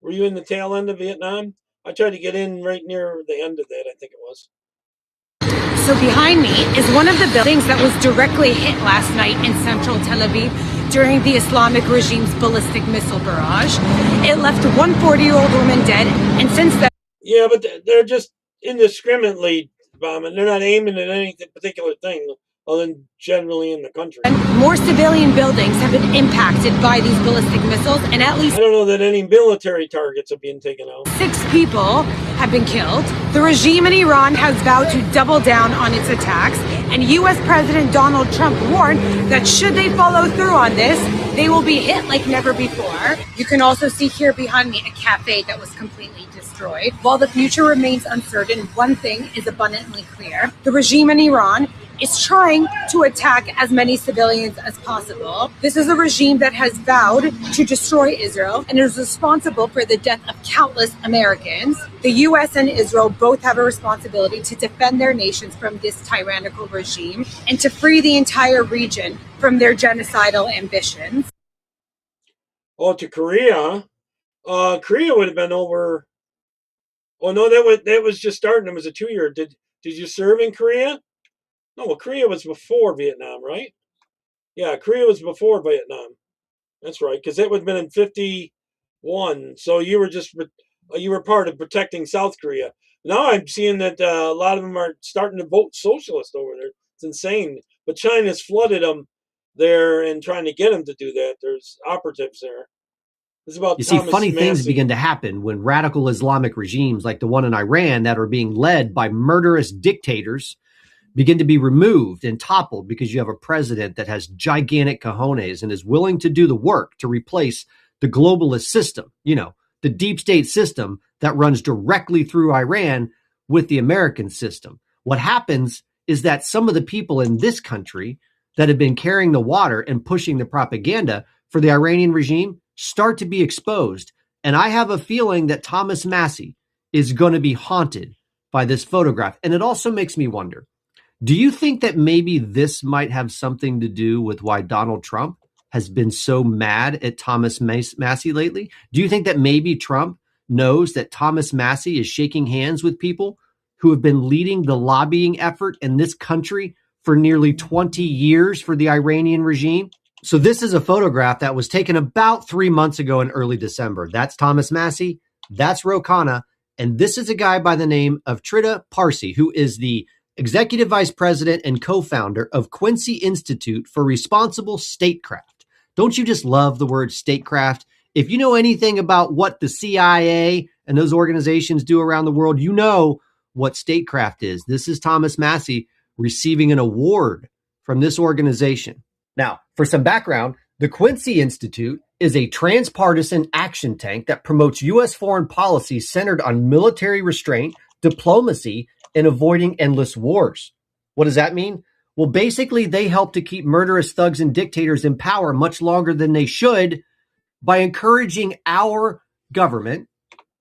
Were you in the tail end of Vietnam? I tried to get in right near the end of that, I think it was.
So behind me is one of the buildings that was directly hit last night in central Tel Aviv during the Islamic regime's ballistic missile barrage. It left one 40-year-old woman dead, and since then...
Yeah, but they're just indiscriminately bombing. They're not aiming at any particular thing, other than generally in the country.
More civilian buildings have been impacted by these ballistic missiles, and at least...
I don't know that any military targets are being taken out.
6 people have been killed. The regime in Iran has vowed to double down on its attacks, and U.S. President Donald Trump warned that should they follow through on this, they will be hit like never before. You can also see here behind me a cafe that was completely destroyed. While the future remains uncertain, one thing is abundantly clear. The regime in Iran is trying to attack as many civilians as possible. This is a regime that has vowed to destroy Israel and is responsible for the death of countless Americans. The U.S. and Israel both have a responsibility to defend their nations from this tyrannical regime and to free the entire region from their genocidal ambitions.
Oh, to Korea, huh? Korea would have been over. Oh no, that was just starting. It was a 2-year. Did you serve in Korea? No, well, Korea was before Vietnam, right? Yeah, Korea was before Vietnam. That's right, because it would have been in 51. So you were part of protecting South Korea. Now I'm seeing that a lot of them are starting to vote socialist over there. It's insane. But China's flooded them there and trying to get them to do that. There's operatives there. It's about
you see,
Thomas
funny things
Massey.
begin to happen when radical Islamic regimes like the one in Iran that are being led by murderous dictators begin to be removed and toppled because you have a president that has gigantic cojones and is willing to do the work to replace the globalist system, the deep state system that runs directly through Iran with the American system. What happens is that some of the people in this country that have been carrying the water and pushing the propaganda for the Iranian regime start to be exposed. And I have a feeling that Thomas Massey is going to be haunted by this photograph. And it also makes me wonder, do you think that maybe this might have something to do with why Donald Trump has been so mad at Thomas Massey lately? Do you think that maybe Trump knows that Thomas Massey is shaking hands with people who have been leading the lobbying effort in this country for nearly 20 years for the Iranian regime? So this is a photograph that was taken about 3 months ago in early December. That's Thomas Massey. That's Ro Khanna. And this is a guy by the name of Trita Parsi, who is the Executive Vice President and co-founder of Quincy Institute for Responsible Statecraft. Don't you just love the word statecraft? If you know anything about what the CIA and those organizations do around the world, you know what statecraft is. This is Thomas Massey receiving an award from this organization. Now, for some background, the Quincy Institute is a transpartisan action tank that promotes U.S. foreign policy centered on military restraint, diplomacy, and avoiding endless wars. What does that mean? Well, basically, they help to keep murderous thugs and dictators in power much longer than they should by encouraging our government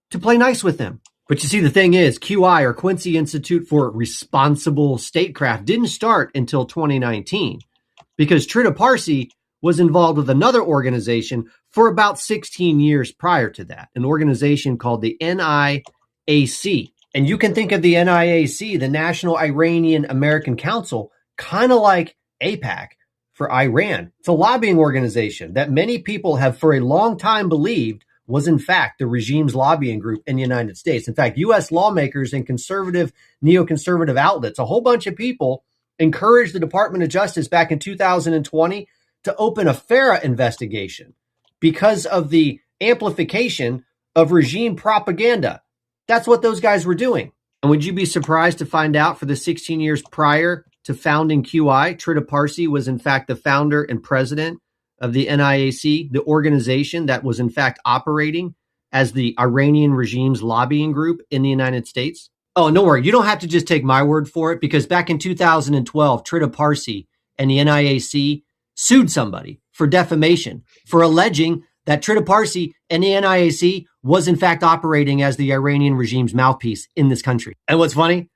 to play nice with them. But you see, the thing is, QI, or Quincy Institute for Responsible Statecraft, didn't start until 2019 because Trita Parsi was involved with another organization for about 16 years prior to that, an organization called the NIAC. And you can think of the NIAC, the National Iranian American Council, kind of like AIPAC for Iran. It's a lobbying organization that many people have for a long time believed was in fact the regime's lobbying group in the United States. In fact, U.S. lawmakers and conservative, neoconservative outlets, a whole bunch of people encouraged the Department of Justice back in 2020 to open a FARA investigation because of the amplification of regime propaganda. That's what those guys were doing. And would you be surprised to find out for the 16 years prior to founding QI, Trita Parsi was in fact the founder and president of the NIAC, the organization that was in fact operating as the Iranian regime's lobbying group in the United States? Oh, no worry. You don't have to just take my word for it, because back in 2012, Trita Parsi and the NIAC sued somebody for defamation for alleging that Trita Parsi and the NIAC was in fact operating as the Iranian regime's mouthpiece in this country. And what's funny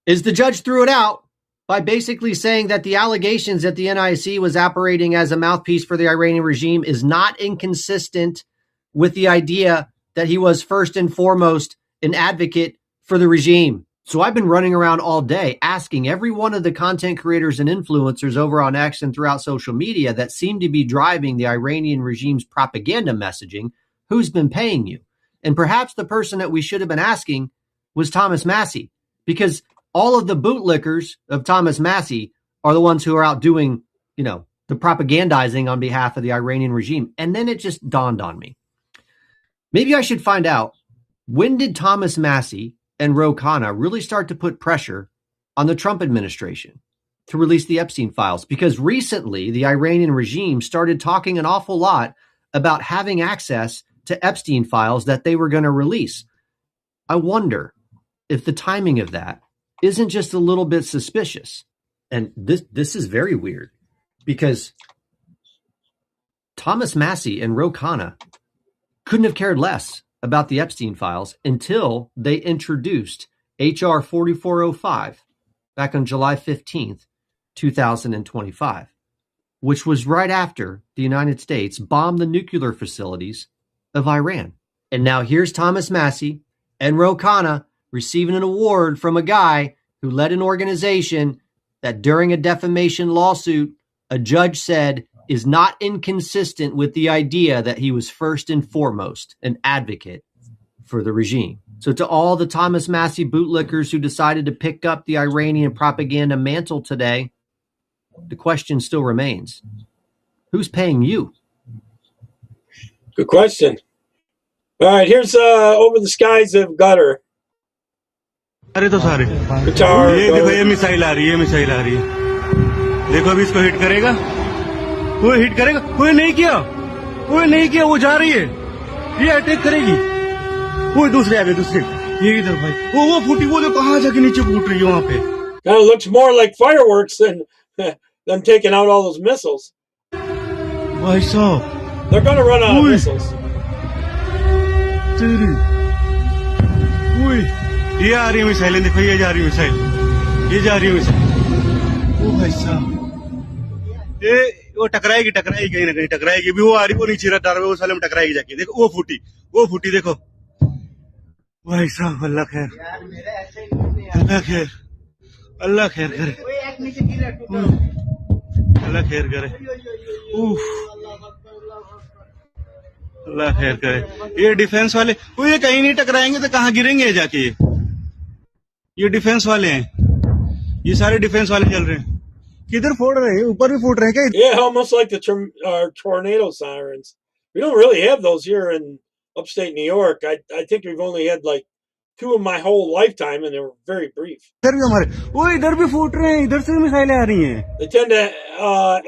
is the judge threw it out by basically saying that the allegations that the NIAC was operating as a mouthpiece for the Iranian regime is not inconsistent with the idea that he was first and foremost an advocate for the regime. So I've been running around all day asking every one of the content creators and influencers over on X and throughout social media that seem to be driving the Iranian regime's propaganda messaging, who's been paying you? And perhaps the person that we should have been asking was Thomas Massie, because all of the bootlickers of Thomas Massie are the ones who are out doing, the propagandizing on behalf of the Iranian regime. And then it just dawned on me. Maybe I should find out, when did Thomas Massie and Ro Khanna really start to put pressure on the Trump administration to release the Epstein files? Because recently the Iranian regime started talking an awful lot about having access to Epstein files that they were going to release. I wonder if the timing of that isn't just a little bit suspicious. And this is very weird, because Thomas Massie and Ro Khanna couldn't have cared less about the Epstein files until they introduced H.R. 4405 back on July 15th, 2025, which was right after the United States bombed the nuclear facilities of Iran. And now here's Thomas Massie and Ro Khanna receiving an award from a guy who led an organization that during a defamation lawsuit, a judge said is not inconsistent with the idea that he was first and foremost an advocate for the regime. So to all the Thomas Massie bootlickers who decided to pick up the Iranian propaganda mantle today, the question still remains, who's paying you?
Good question. All right, here's Over the Skies of Gutter.
अरे तो सारे
Guitar.
ये देखो, ये missile आ रही है, missile आ रही है। देखो अभी इसको हिट करेगा, वो हिट करेगा, वो नहीं किया, वो जा रही है, ये अटैक करेगी, वो दूसरे आ गए, दूसरे ये इधर भाई, वो फूटी, वो जो कहाँ जाके नीचे फूट रही है वहां पे।
Kind of looks more like fireworks than taking out all those missiles.
भाई साहब,
they're gonna run out of missiles.
ये आ रही है मिसाइलें, देखो ये जा रही है मिसाइल, ये जा रही है मिसाइल। ओ भाई साहब, ये वो टकराएगी कहीं ना कहीं टकराएगी। भी वो आ रही, वो नीचे डाल रहे, वो साले में टकराएगी जाके। देखो वो फूटी देखो। भाई साहब, अल्लाह खैर, अल्लाह खैर करे, अल्लाह खैर करे, अल्लाह खैर करे। ये डिफेंस वाले, वो ये कहीं नहीं टकराएंगे तो कहाँ गिरेंगे जाके? ये डिफेंस वाले हैं, ये सारे डिफेंस वाले चल रहे हैं। किधर फोड़ रहे हैं? ऊपर भी फोड़ रहे हैं क्या?
Yeah, almost like the tornado sirens. We don't really have those here in upstate New York. I think we've only had like 2 in my whole lifetime, and they were very brief.
इधर भी हमारे, वो इधर भी फूट रहे हैं, इधर से भी मिसाइलें आ रही हैं।
They tend to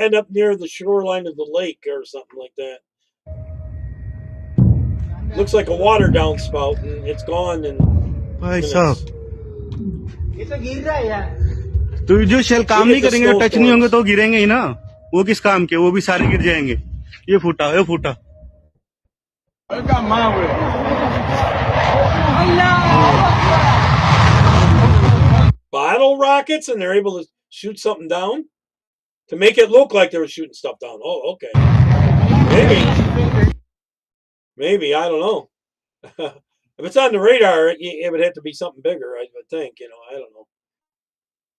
end up near the shoreline of the lake or something like that. Looks like a water downspout, and it's gone. And
भाई साहब, तो जो शेल काम नहीं करेंगे, टच नहीं होंगे तो गिरेंगे ही ना। वो किस काम के? वो भी सारे गिर जाएंगे। ये फूटा।
Bottle rockets, and they're able to shoot something down to make it look like they were shooting stuff down. Oh, okay. Maybe, I don't know. If it's on the radar, it would have to be something bigger, I would think. I don't know.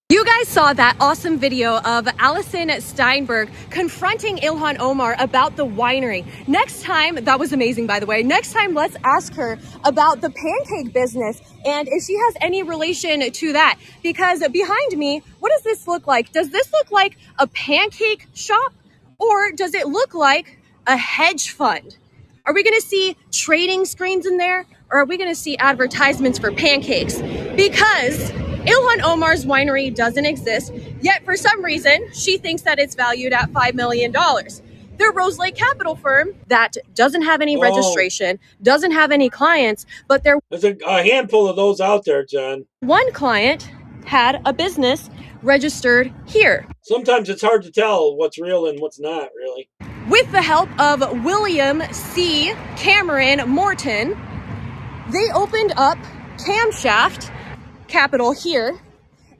You guys saw that awesome video of Allison Steinberg confronting Ilhan Omar about the winery. Next time, that was amazing, by the way. Next time, let's ask her about the pancake business and if she has any relation to that. Because behind me, what does this look like? Does this look like a pancake shop, or does it look like a hedge fund? Are we going to see trading screens in there, or are we going to see advertisements for pancakes? Because Ilhan Omar's winery doesn't exist, yet for some reason, she thinks that it's valued at $5 million. Their Rose Lake Capital firm that doesn't have any registration, doesn't have any clients, but
there's a handful of those out there, John.
One client had a business registered here.
Sometimes it's hard to tell what's real and what's not, really.
With the help of William C. Cameron Morton, they opened up Camshaft Capital here,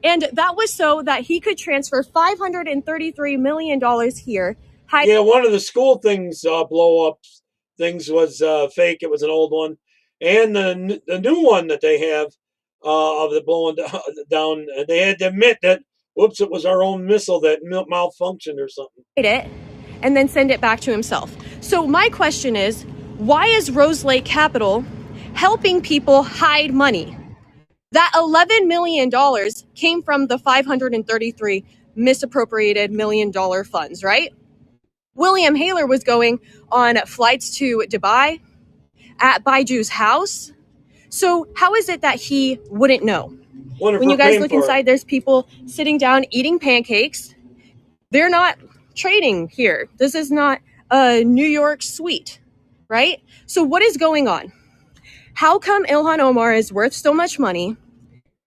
and that was so that he could transfer $533 million here.
Yeah, one of the school things, blow up things was fake. It was an old one. And the new one that they have of the blowing down, they had to admit that, whoops, it was our own missile that malfunctioned or something.
It and then send it back to himself. So my question is, why is Rose Lake Capital helping people hide money? That $11 million came from the 533 misappropriated $1 million funds, right? William Haler was going on flights to Dubai, at Baiju's house. So how is it that he wouldn't know? When you guys look inside, there's people sitting down eating pancakes. They're not trading here. This is not a New York suite, right? So what is going on? How come Ilhan Omar is worth so much money?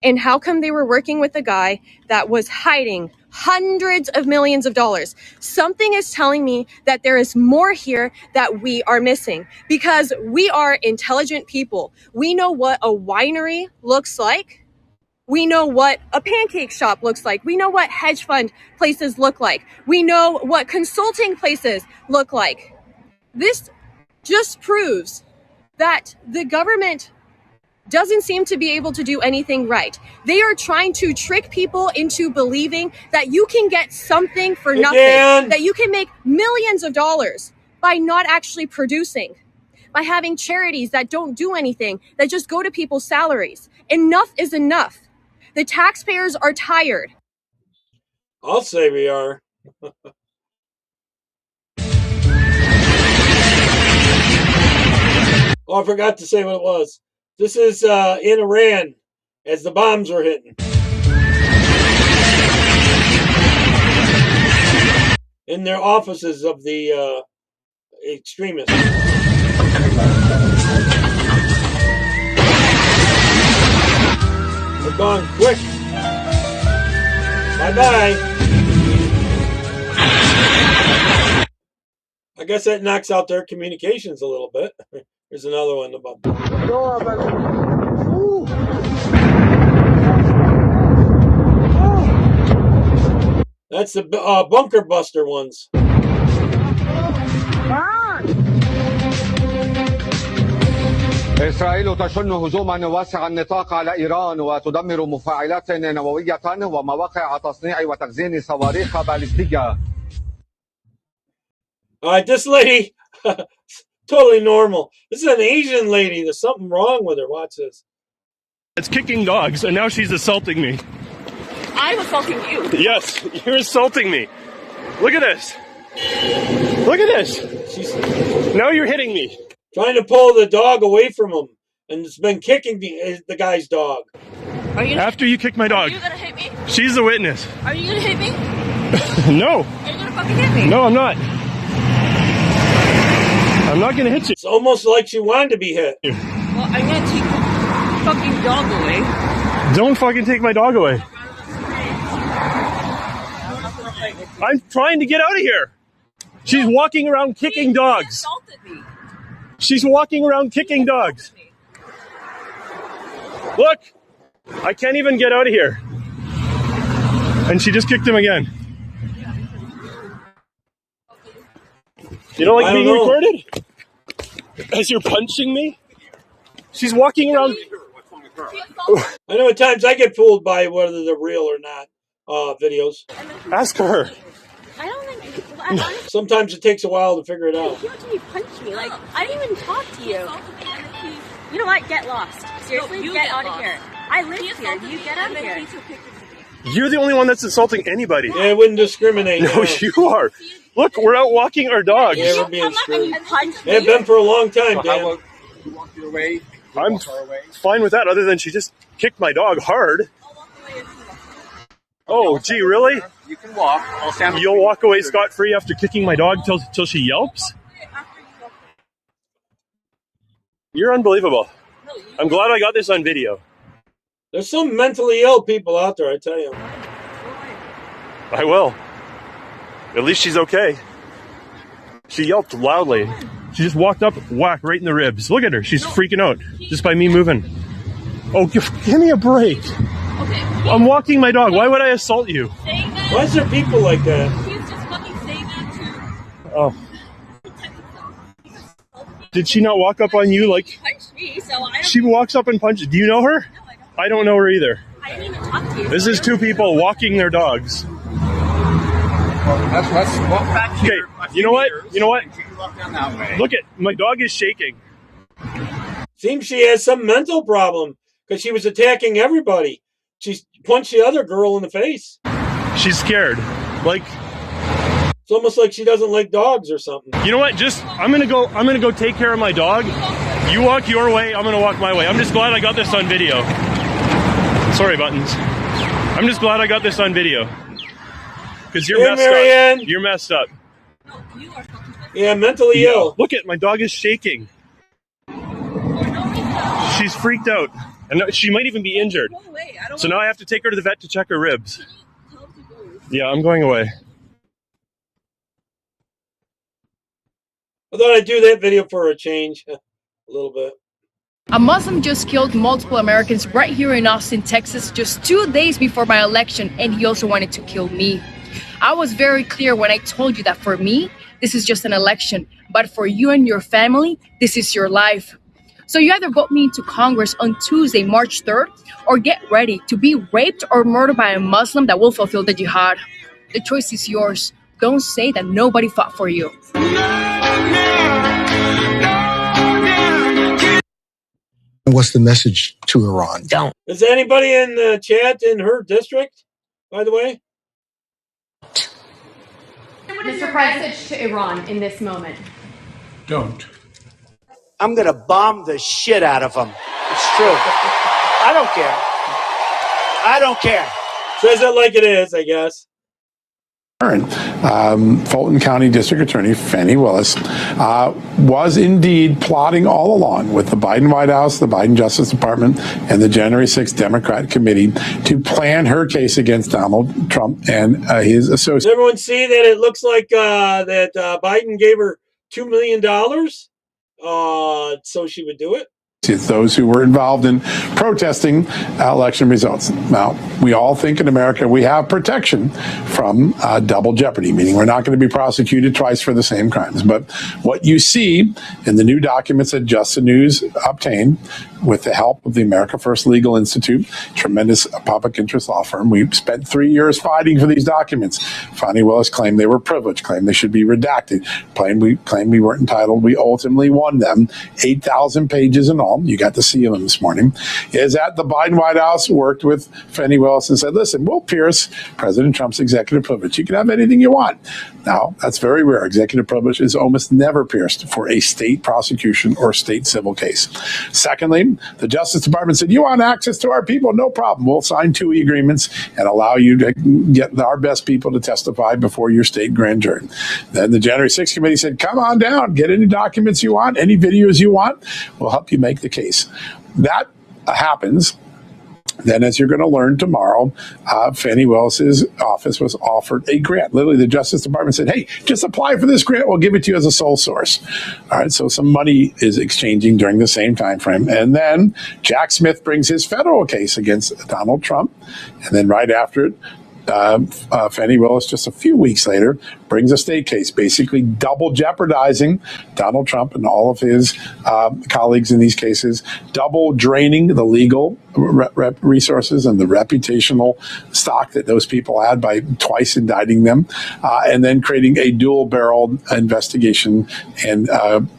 And how come they were working with a guy that was hiding hundreds of millions of dollars? Something is telling me that there is more here that we are missing, because we are intelligent people. We know what a winery looks like. We know what a pancake shop looks like. We know what hedge fund places look like. We know what consulting places look like. This just proves that the government doesn't seem to be able to do anything right. They are trying to trick people into believing that you can get something for nothing, that you can make millions of dollars by not actually producing, by having charities that don't do anything, that just go to people's salaries. Enough is enough. The taxpayers are tired.
I'll say we are. Oh, I forgot to say what it was. This is in Iran as the bombs were hitting. In their offices of the extremists. We're gone quick. Bye-bye. I guess that knocks out their communications a little bit. Here's another one about that's the bunker buster ones.
إسرائيل تشن هجوما واسع النطاق على إيران وتدمر مفاعلات نووية ومواقع تصنيع وتخزين صواريخ باليستية.
All right, this lady, totally normal. This is an Asian lady. There's something wrong with her. Watch this.
It's kicking dogs, and now she's assaulting me.
I'm assaulting you.
Yes, you're assaulting me. Look at this. Look at this. Now you're hitting me.
Trying to pull the dog away from him, and it's been kicking the guy's dog.
Are you after you kick my dog?
Are you gonna hit me?
She's the witness.
Are you gonna hit me?
No.
Are you gonna fucking hit me?
No, I'm not. I'm not gonna hit you.
It's almost like she wanted to be hit.
Well, I'm gonna take the fucking dog away.
Don't fucking take my dog away. I'm trying to get out of here. She's walking around kicking dogs. She's walking around kicking dogs. Look, I can't even get out of here. And she just kicked him again. You don't like being recorded? As you're punching me? She's walking around.
I know at times I get fooled by whether they're real or not videos.
Ask her.
I don't think.
Sometimes it takes a while to figure it out.
You punched me. Like, I didn't even talk to you. You know what? Get lost. Seriously, you get get out lost. of here. I live here. You get out of here.
You're the only one that's insulting anybody.
Yeah, I wouldn't discriminate.
No, you are. Look, we're out walking our dogs.
Yeah, we're being screwed. They've been for a long time, Dan.
You walk your way.
I'm fine with that, other than she just kicked my dog hard. Oh, gee, really?
You can walk. I'll stand.
You'll walk away scot-free after kicking my dog till she yelps? You're unbelievable. I'm glad I got this on video.
There's some mentally ill people out there, I tell you.
I will. At least she's okay. She yelped loudly. She just walked up, whack, right in the ribs. Look at her. She's freaking out just by me moving. Oh, give me a break.
Okay.
I'm walking my dog. Why would I assault you?
Why is there people like that?
He's just fucking saying that to
Oh. Did she not walk up on you like...
punch me, so I don't...
She walks up and punches. Do you know her?
No,
I don't know her either.
I didn't even talk to you.
This is two people walking their dogs.
Let's walk back here.
Okay, you know what? You know what?
You walk down that way.
Look at, my dog is shaking.
Seems she has some mental problem because she was attacking everybody. She punched the other girl in the face.
She's scared. Like,
it's almost like she doesn't like dogs or something.
You know what? Just I'm gonna go take care of my dog. You walk your way, I'm gonna walk my way. I'm just glad I got this on video. Sorry, Buttons. I'm just glad I got this on video. Because you're messed up. You're messed up.
Yeah, mentally ill.
Look at, my dog is shaking. She's freaked out. And she might even be injured. So now I have to take her to the vet to check her ribs. Yeah, I'm going away.
I thought I'd do that video for a change. A little bit.
A Muslim just killed multiple Americans right here in Austin, Texas, just 2 days before my election, and he also wanted to kill me. I was very clear when I told you that for me, this is just an election, but for you and your family, this is your life. So you either vote me into Congress on Tuesday, March 3rd, or get ready to be raped or murdered by a Muslim that will fulfill the jihad. The choice is yours. Don't say that nobody fought for you.
What's the message to Iran?
Don't.
Is anybody in the chat in her district, by the way?
What is your message to Iran in this moment?
Don't.
I'm going to bomb the shit out of them. It's true. I don't care. I don't care.
Says it like it is, I guess.
Fulton County District Attorney Fannie Willis was indeed plotting all along with the Biden White House, the Biden Justice Department, and the January 6th Democrat Committee to plan her case against Donald Trump and his associates.
Does everyone see that it looks like that Biden gave her $2 million so she would do it?
It's those who were involved in protesting election results. Now, we all think in America we have protection from double jeopardy, meaning we're not going to be prosecuted twice for the same crimes. But what you see in the new documents that Just the News obtained with the help of the America First Legal Institute, tremendous public interest law firm, we spent 3 years fighting for these documents. Fannie Willis claimed they were privileged, claimed they should be redacted, claimed we weren't entitled. We ultimately won them, 8,000 pages in all. You got to see them this morning. Is that the Biden White House worked with Fannie Willis and said, listen, we'll pierce President Trump's executive privilege. You can have anything you want. Now, that's very rare. Executive privilege is almost never pierced for a state prosecution or state civil case. Secondly, the Justice Department said, you want access to our people? No problem. We'll sign 2 agreements and allow you to get our best people to testify before your state grand jury. Then the January 6th committee said, come on down, get any documents you want, any videos you want. We'll help you make the case. That happens. Then, as you're going to learn tomorrow, Fannie Willis's office was offered a grant. Literally, the Justice Department said, hey, just apply for this grant. We'll give it to you as a sole source. All right, so some money is exchanging during the same time frame. And then Jack Smith brings his federal case against Donald Trump. And then right after it, Fannie Willis, just a few weeks later, brings a state case, basically double jeopardizing Donald Trump and all of his colleagues in these cases, double draining the legal resources and the reputational stock that those people had by twice indicting them, and then creating a dual-barreled investigation and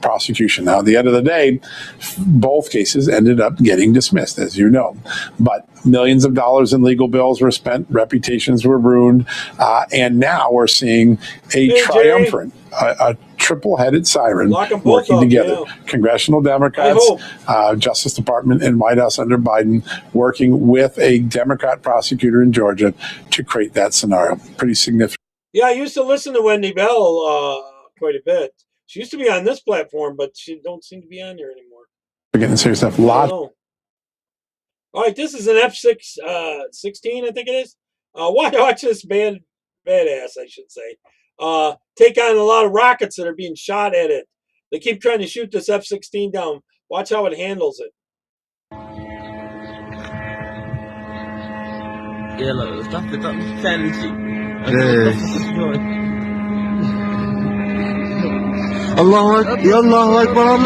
prosecution. Now, at the end of the day, both cases ended up getting dismissed, as you know. But millions of dollars in legal bills were spent, reputations were ruined, and now we're seeing a triple-headed siren
Lock them both
working
up,
together.
yeah.
Congressional Democrats, Justice Department, and White House under Biden working with a Democrat prosecutor in Georgia to create that scenario. Pretty significant.
Yeah, I used to listen to Wendy Bell quite a bit. She used to be on this platform, but she don't seem to be on here anymore.
We're getting serious stuff.
All right, this is an F-16, I think it is. Watch this badass, I should say. Take on a lot of rockets that are being shot at it. They keep trying to shoot this F-16 down. Watch how it handles it.
Allah Akbar, Allah Akbar.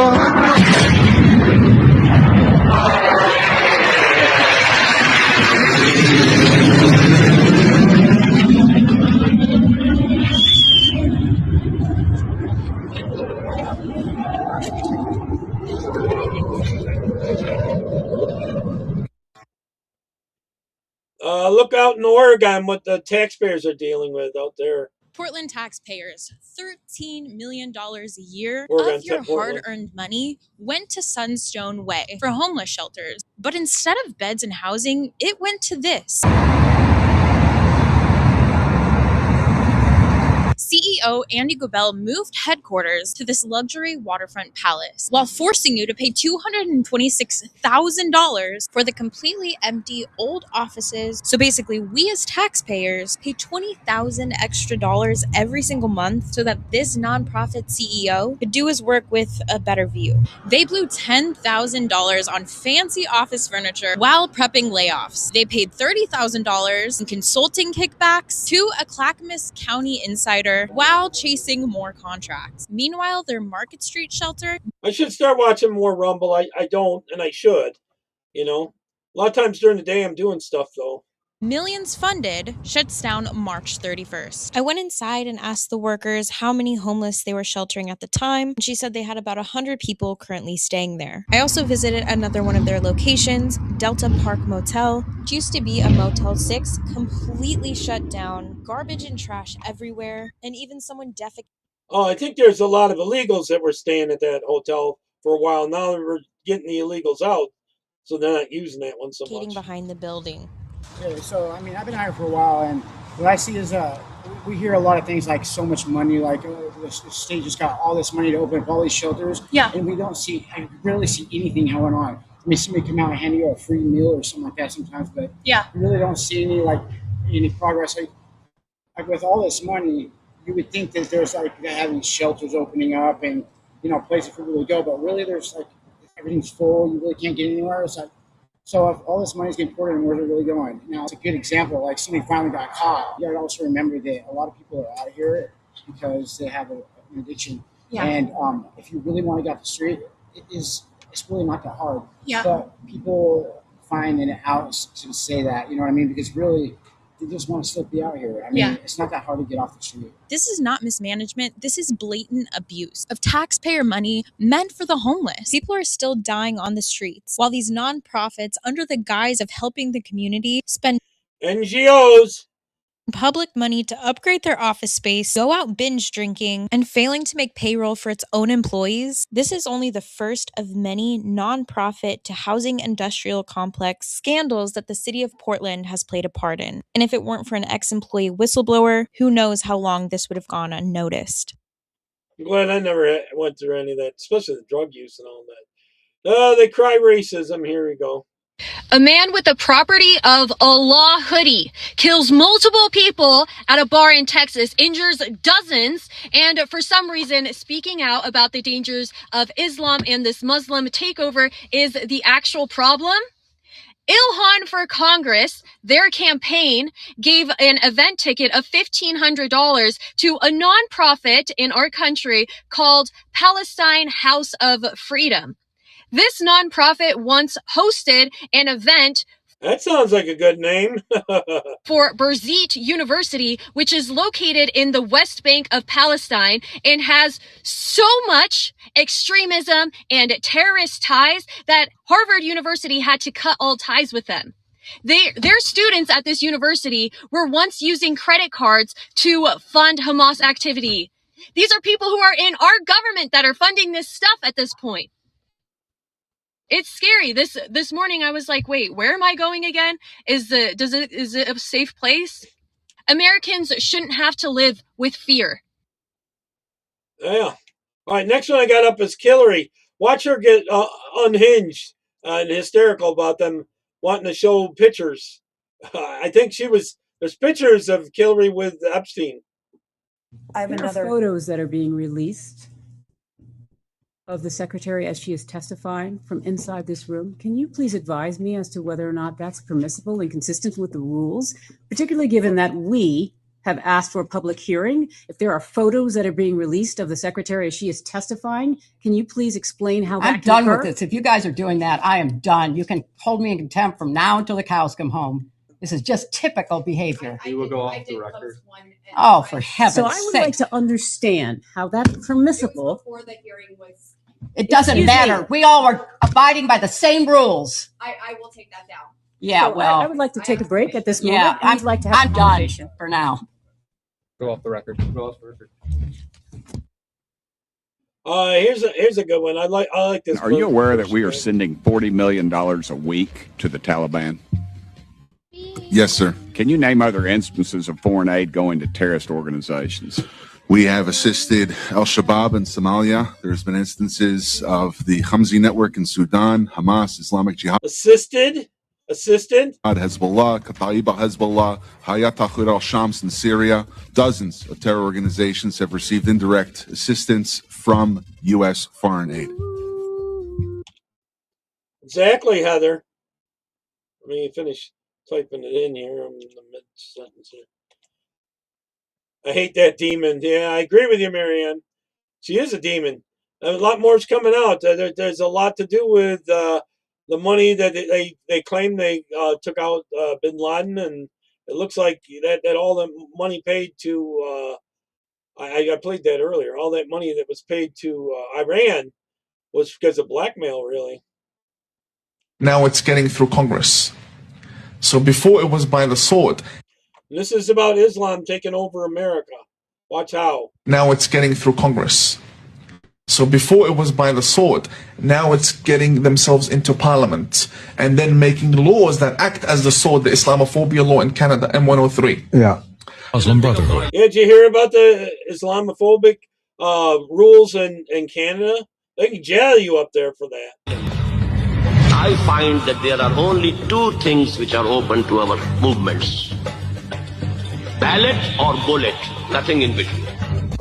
Look out in Oregon what the taxpayers are dealing with out there.
Portland taxpayers, $13 million a year
Oregon,
of your
Portland.
hard-earned money went to Sunstone Way for homeless shelters. But instead of beds and housing, it went to this. CEO Andy Gobel moved headquarters to this luxury waterfront palace while forcing you to pay $226,000 for the completely empty old offices. So basically, we as taxpayers pay $20,000 extra every single month so that this nonprofit CEO could do his work with a better view. They blew $10,000 on fancy office furniture while prepping layoffs. They paid $30,000 in consulting kickbacks to a Clackamas County insider while chasing more contracts. Meanwhile, their Market Street shelter...
I should start watching more Rumble. I don't, and I should. You know, a lot of times during the day I'm doing stuff, though.
Millions funded shuts down March 31st. I went inside and asked the workers how many homeless they were sheltering at the time. She said they had about 100 people currently staying there. I also visited another one of their locations, Delta Park Motel. It used to be a Motel 6, completely shut down, garbage and trash everywhere, and even someone defecated.
Oh, I think there's a lot of illegals that were staying at that hotel for a while. Now we're getting the illegals out, so they're not using that one so much.
Behind the building.
Yeah, so, I mean, I've been out here for a while, and what I see is we hear a lot of things like so much money, like the state just got all this money to open up all these shelters.
Yeah.
And I rarely see anything going on. I mean, somebody come out and hand you a free meal or something like that sometimes, but
yeah,
you really don't see any progress. Like with all this money, you would think that there's having shelters opening up and, you know, places for people to go, but really there's everything's full. You really can't get anywhere. It's like, so if all this money's getting poured in, where's it really going? Now, it's a good example. Like somebody finally got caught. You got to also remember that a lot of people are out here because they have an addiction.
Yeah.
And if you really want to get off the street, it's really not that hard.
Yeah.
But people find an out to say that, you know what I mean? Because really, they just want to still be out here. I mean, It's not that hard to get off the street.
This is not mismanagement. This is blatant abuse of taxpayer money meant for the homeless. People are still dying on the streets while these nonprofits, under the guise of helping the community, spend
NGOs
public money to upgrade their office space, go out binge drinking, and failing to make payroll for its own employees. This is only the first of many nonprofit to housing industrial complex scandals that the city of Portland has played a part in. And if it weren't for an ex-employee whistleblower, who knows how long this would have gone unnoticed.
I'm glad I never went through any of that, especially the drug use and all that. They cry racism. Here we go.
A man with the property of Allah hoodie kills multiple people at a bar in Texas, injures dozens, and for some reason speaking out about the dangers of Islam and this Muslim takeover is the actual problem. Ilhan for Congress, their campaign, gave an event ticket of $1,500 to a nonprofit in our country called Palestine House of Freedom. This nonprofit once hosted an event.
That sounds like a good name.
For Birzeit University, which is located in the West Bank of Palestine and has so much extremism and terrorist ties that Harvard University had to cut all ties with them. Their students at this university were once using credit cards to fund Hamas activity. These are people who are in our government that are funding this stuff at this point. It's scary. This morning I was like, wait, where am I going again? Is it a safe place? Americans shouldn't have to live with fear.
Yeah. All right, next one I got up is Hillary. Watch her get unhinged and hysterical about them wanting to show pictures. I think there's pictures of Hillary with Epstein.
I have another photos that are being released of the secretary as she is testifying from inside this room. Can you please advise me as to whether or not that's permissible and consistent with the rules, particularly given that we have asked for a public hearing? If there are photos that are being released of the secretary as she is testifying, can you please explain how that
I'm done with this. If you guys are doing that, I am done. You can hold me in contempt from now until the cows come home. This is just typical behavior.
We will go off the record.
Oh, for heaven's sake.
So I would like to understand how that's permissible.
It doesn't matter. We all are abiding by the same rules.
I will take that down.
Yeah,
So
well.
I would like to take a break at this moment.
Yeah,
I'd like to have
I'm
a
done
conversation.
for now.
Go off the record. Go off the record.
Here's a good one. I like this.
Are you aware that we are sending $40 million a week to the Taliban?
Yes, sir.
Can you name other instances of foreign aid going to terrorist organizations?
We have assisted Al-Shabaab in Somalia. There's been instances of the Hamzi network in Sudan, Hamas, Islamic Jihad.
Assisted?
Hezbollah, Kataiba Hezbollah, Hayat Tahrir al-Shams in Syria. Dozens of terror organizations have received indirect assistance from U.S. foreign aid.
Exactly, Heather. Let me finish typing it in here. I'm in the mid-sentence here. I hate that demon. Yeah, I agree with you, Marianne. She is a demon. A lot more is coming out. There's a lot to do with the money that they claim they took out bin Laden, and it looks like that all the money paid to I played that earlier. All that money that was paid to Iran was because of blackmail, really.
Now it's getting through Congress. So before it was by the sword.
This is about Islam taking over America. Watch how.
Now it's getting through Congress. So before it was by the sword, now it's getting themselves into parliament and then making laws that act as the sword, the Islamophobia law in Canada, M103.
Yeah. Muslim Brotherhood.
Yeah, did you hear about the Islamophobic rules in Canada? They can jail you up there for that.
I find that there are only two things which are open to our movements. Ballot or bullet, nothing in between.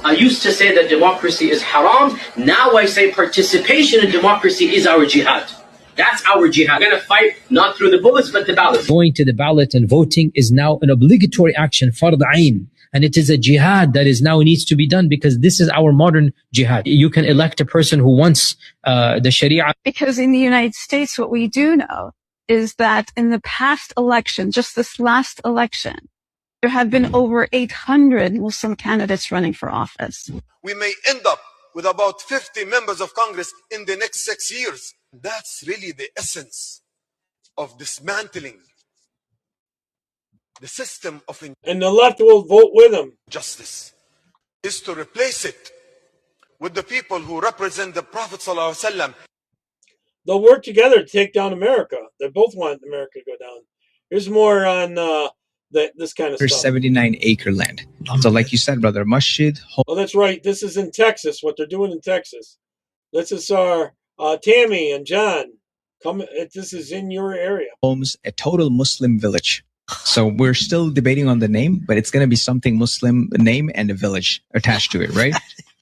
I used to say that democracy is haram. Now I say participation in democracy is our jihad. That's our jihad. We're going to fight not through the bullets, but the ballot.
Going to the ballot and voting is now an obligatory action, fard ayn. And it is a jihad that is now needs to be done because this is our modern jihad. You can elect a person who wants the Sharia.
Because in the United States, what we do know is that in the past election, just this last election, there have been over 800 Muslim candidates running for office.
We may end up with about 50 members of Congress in the next 6 years. That's really the essence of dismantling the system of
and the left will vote with them.
Justice is to replace it with the people who represent the Prophet ﷺ.
They'll work together to take down America. They both want America to go down. Here's more on this kind of stuff.
79-acre land. So like you said, brother, masjid.
Oh, that's right. This is in Texas, what they're doing in Texas. This is our Tammy and John. This is in your area.
Homes, a total Muslim village. So we're still debating on the name, but it's going to be something Muslim name and a village attached to it, right?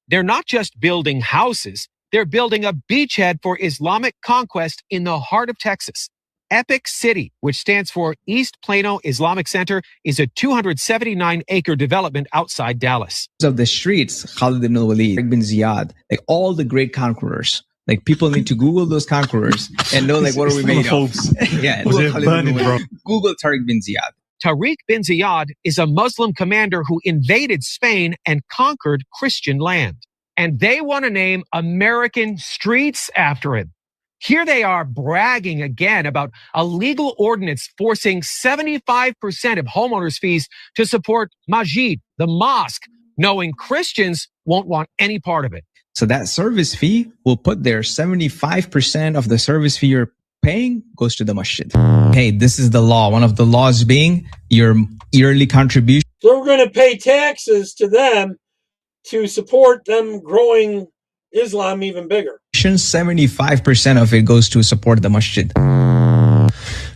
They're not just building houses. They're building a beachhead for Islamic conquest in the heart of Texas. Epic City, which stands for East Plano Islamic Center, is a 279-acre development outside Dallas.
Of the streets, Khalid ibn al-Walid, Tariq bin Ziyad, like all the great conquerors. Like people need to Google those conquerors and know like what are we made of. Yeah, Google Tariq bin Ziyad.
Tariq bin Ziyad is a Muslim commander who invaded Spain and conquered Christian land. And they want to name American streets after him. Here they are bragging again about a legal ordinance forcing 75% of homeowners' fees to support Masjid, the mosque, knowing Christians won't want any part of it.
So that service fee will put there 75% of the service fee you're paying goes to the masjid. Hey, this is the law. One of the laws being your yearly contribution.
So we're going to pay taxes to them to support them growing Islam even bigger.
75% of it goes to support the masjid.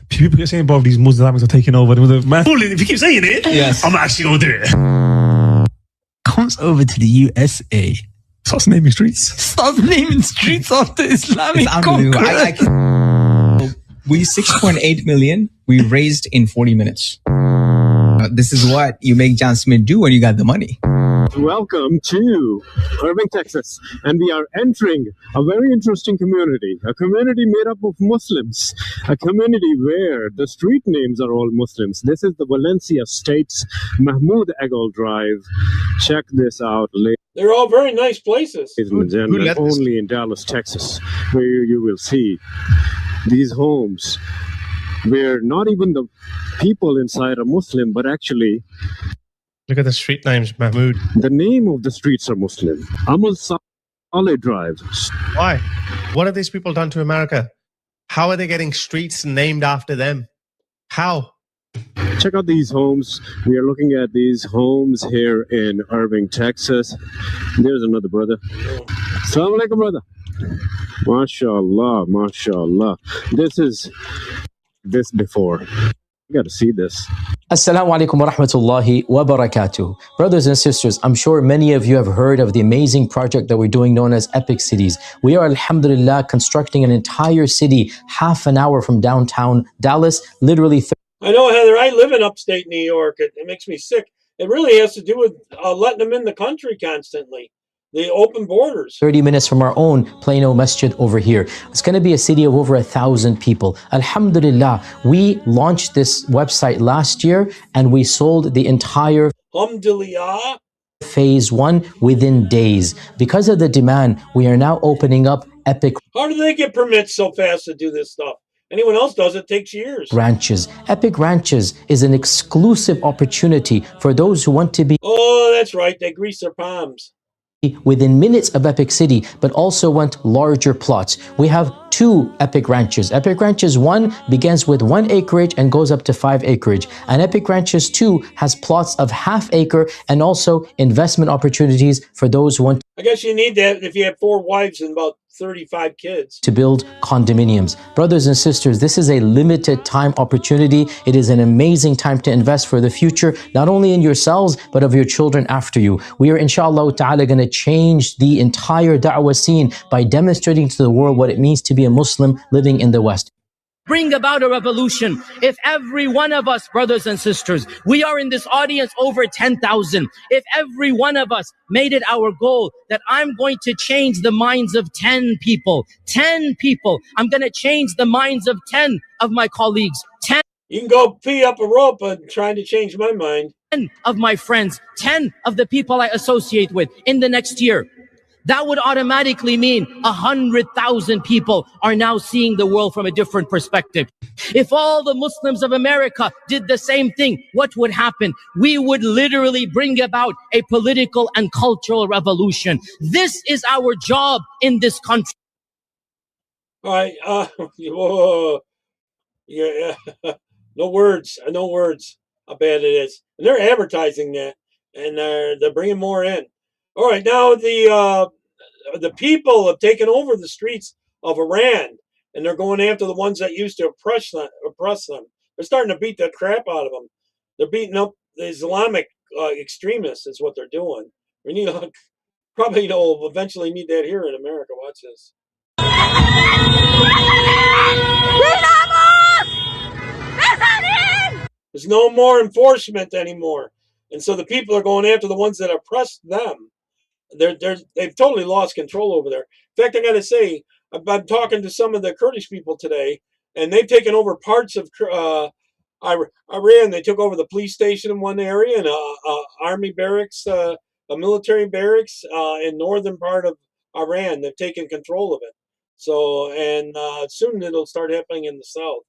People keep saying, bro, these Muslims are taking over. Man, if you keep saying it,
yes,
I'm actually going to do it. Comes over to the USA. Starts naming streets.
Stop naming streets after Islamic conqueror. We 6.8 million we raised in 40 minutes. This is what you make John Smith do when you got the money.
Welcome to Irving, Texas, and we are entering a very interesting community, a community made up of Muslims, a community where the street names are all Muslims. This is the Valencia State's Mahmoud Egal Drive. Check this out later.
They're all very nice places.
Ladies and gentlemen, only in Dallas, Texas, where you will see these homes where not even the people inside are Muslim, but actually,
look at the street names, Mahmoud.
the name of the streets are Muslim. Amal Saleh Drive.
Why? What have these people done to America? How are they getting streets named after them? How?
Check out these homes. We are looking at these homes here in Irving, Texas. There's another brother. Assalamu alaikum, brother. MashaAllah, MashaAllah. This is this before. You got to see this.
Assalamu alaikum wa rahmatullahi wa barakatuh. Brothers and sisters, I'm sure many of you have heard of the amazing project that we're doing known as Epic Cities. We are, alhamdulillah, constructing an entire city half an hour from downtown Dallas, literally.
I know, Heather, I live in upstate New York. It makes me sick. It really has to do with letting them in the country constantly. The open borders.
30 minutes from our own Plano Masjid over here. It's going to be a city of over 1,000 people. Alhamdulillah, we launched this website last year and we sold the entire
Alhamdulillah.
phase 1 within days. Because of the demand, we are now opening up Epic.
How do they get permits so fast to do this stuff? Anyone else does it takes years.
Ranches. Epic Ranches is an exclusive opportunity for those who want to be.
Oh, that's right. They grease their palms.
Within minutes of Epic City, but also want larger plots. We have 2 Epic Ranches. Epic Ranches 1 begins with 1 acreage and goes up to 5 acreage. And Epic Ranches 2 has plots of ½ acre and also investment opportunities for those who want.
I guess you need that if you have 4 wives and about 35 kids.
To build condominiums. Brothers and sisters, this is a limited time opportunity. It is an amazing time to invest for the future, not only in yourselves, but of your children after you. We are, inshallah ta'ala, going to change the entire da'wah scene by demonstrating to the world what it means to be a Muslim living in the West.
Bring about a revolution. If every one of us, brothers and sisters, we are in this audience over 10,000. If every one of us made it our goal that I'm going to change the minds of 10 people, 10 people, I'm going to change the minds of 10 of my colleagues, 10.
You can go pee up a rope and trying to change my mind.
10 of my friends, 10 of the people I associate with in the next year. That would automatically mean 100,000 people are now seeing the world from a different perspective. If all the Muslims of America did the same thing, what would happen? We would literally bring about a political and cultural revolution. This is our job in this country.
All right. Whoa. Yeah. No words. No words. How bad it is. And they're advertising that, and they're bringing more in. All right, now the people have taken over the streets of Iran, and they're going after the ones that used to oppress them. They're starting to beat the crap out of them. They're beating up the Islamic extremists is what they're doing. We need probably eventually need that here in America. Watch this. There's no more enforcement anymore, and so the people are going after the ones that oppressed them. They've totally lost control over there. In fact, I got to say, I'm talking to some of the Kurdish people today, and they've taken over parts of Iran. They took over the police station in one area and army barracks, a military barracks in northern part of Iran. They've taken control of it. So, and soon it'll start happening in the south.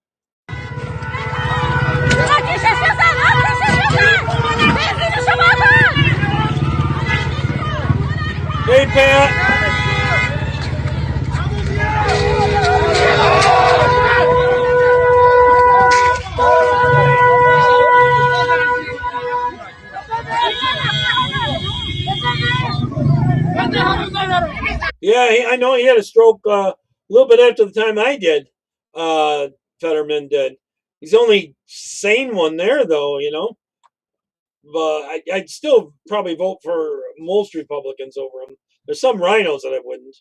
Hey, Pat. Yeah, I know he had a stroke a little bit after the time I did. Fetterman did. He's the only sane one there, though, you know. But I'd still probably vote for most Republicans over him. There's some rhinos that I wouldn't.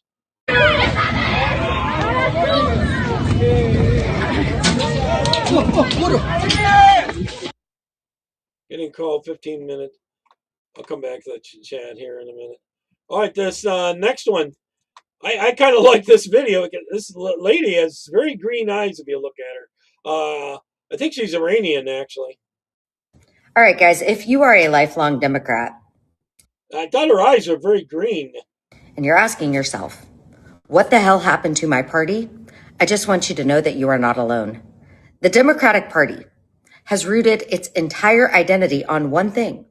Getting called 15 minutes. I'll come back to the chat here in a minute. All right, this next one. I kind of like this video. This lady has very green eyes if you look at her. I think she's Iranian, actually.
All right, guys, if you are a lifelong Democrat,
I thought her eyes were very green.
And you're asking yourself, what the hell happened to my party? I just want you to know that you are not alone. The Democratic Party has rooted its entire identity on one thing,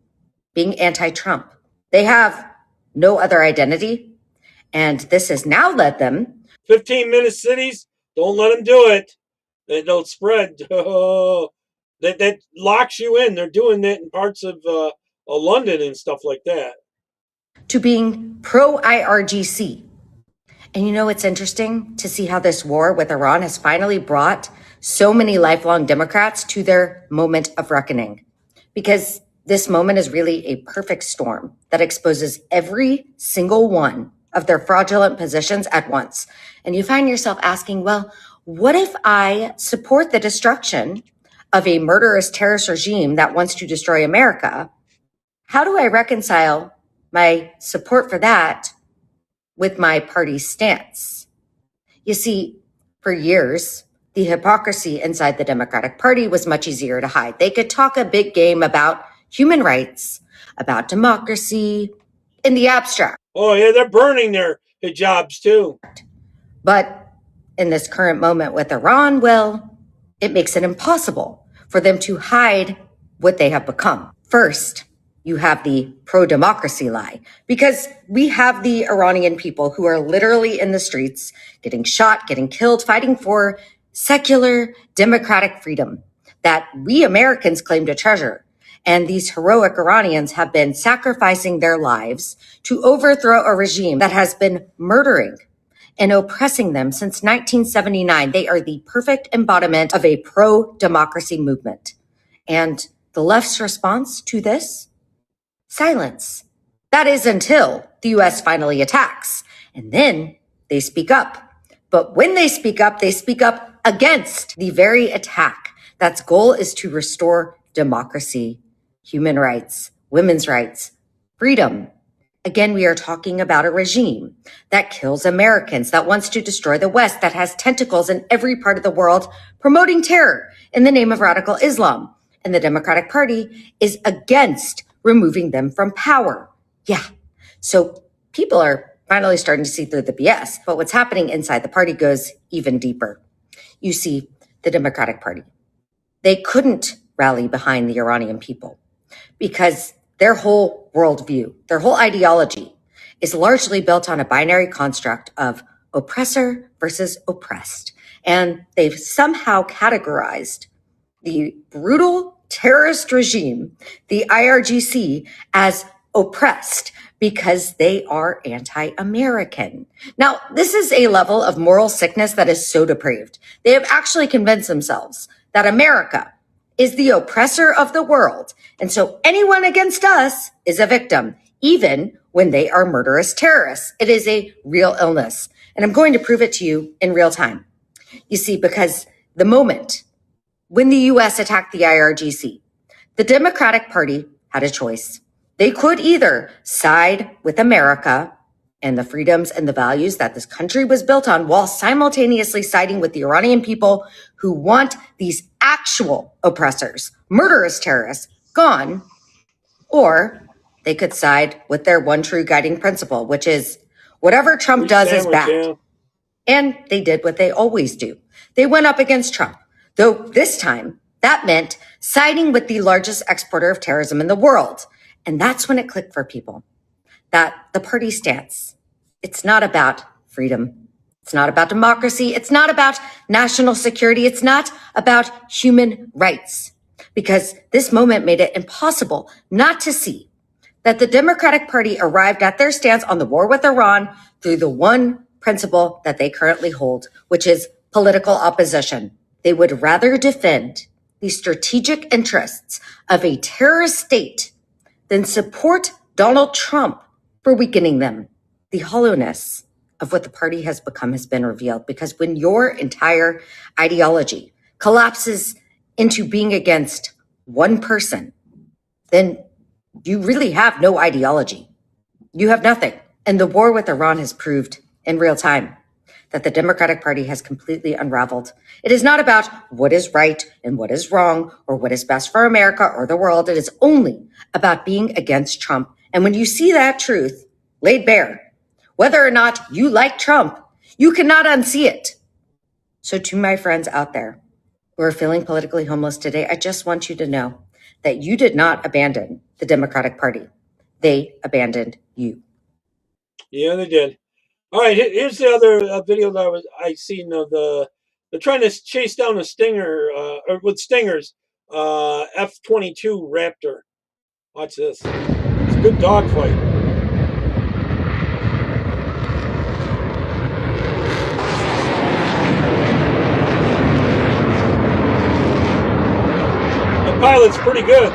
being anti-Trump. They have no other identity, and this has now led them.
15-minute cities, don't let them do it. They'll spread. That locks you in. They're doing that in parts of London and stuff like that.
To being pro-IRGC. And you know, it's interesting to see how this war with Iran has finally brought so many lifelong Democrats to their moment of reckoning. Because this moment is really a perfect storm that exposes every single one of their fraudulent positions at once. And you find yourself asking, well, what if I support the destruction of a murderous terrorist regime that wants to destroy America? How do I reconcile my support for that with my party's stance? You see, for years, the hypocrisy inside the Democratic Party was much easier to hide. They could talk a big game about human rights, about democracy, in the abstract.
Oh, yeah, they're burning their hijabs too.
But in this current moment with Iran, well, it makes it impossible for them to hide what they have become. First, you have the pro-democracy lie, because we have the Iranian people who are literally in the streets, getting shot, getting killed, fighting for secular democratic freedom that we Americans claim to treasure. And these heroic Iranians have been sacrificing their lives to overthrow a regime that has been murdering and oppressing them since 1979. They are the perfect embodiment of a pro-democracy movement. And the left's response to this? Silence. That is until the U.S. finally attacks. And then they speak up. But when they speak up against the very attack that's goal is to restore democracy, human rights, women's rights, freedom. Again, we are talking about a regime that kills Americans, that wants to destroy the West, that has tentacles in every part of the world, promoting terror in the name of radical Islam. And the Democratic Party is against removing them from power. Yeah. So people are finally starting to see through the BS. But what's happening inside the party goes even deeper. You see, the Democratic Party, they couldn't rally behind the Iranian people because their whole worldview, their whole ideology is largely built on a binary construct of oppressor versus oppressed. And they've somehow categorized the brutal terrorist regime, the IRGC, as oppressed because they are anti-American. Now, this is a level of moral sickness that is so depraved. They have actually convinced themselves that America is the oppressor of the world. And so anyone against us is a victim, even when they are murderous terrorists. It is a real illness. And I'm going to prove it to you in real time. You see, because the moment when the U.S. attacked the IRGC, the Democratic Party had a choice. They could either side with America and the freedoms and the values that this country was built on while simultaneously siding with the Iranian people who want these actual oppressors, murderous terrorists, gone, or they could side with their one true guiding principle, which is whatever Trump does is bad. And they did what they always do. They went up against Trump, though this time that meant siding with the largest exporter of terrorism in the world. And that's when it clicked for people. that the party stance, it's not about freedom. It's not about democracy. It's not about national security. It's not about human rights, because this moment made it impossible not to see that the Democratic Party arrived at their stance on the war with Iran through the one principle that they currently hold, which is political opposition. They would rather defend the strategic interests of a terrorist state than support Donald Trump for weakening them. The hollowness of what the party has become has been revealed, because when your entire ideology collapses into being against one person, then you really have no ideology. You have nothing. And the war with Iran has proved in real time that the Democratic Party has completely unraveled. It is not about what is right and what is wrong or what is best for America or the world. It is only about being against Trump. And when you see that truth laid bare, whether or not you like Trump, you cannot unsee it. So to my friends out there who are feeling politically homeless today, I just want you to know that you did not abandon the Democratic Party. They abandoned you.
Yeah, they did. All right, here's the other video that I seen of they're trying to chase down a Stinger or with Stingers, F-22 Raptor. Watch this. It's a good dogfight. The pilot's pretty good.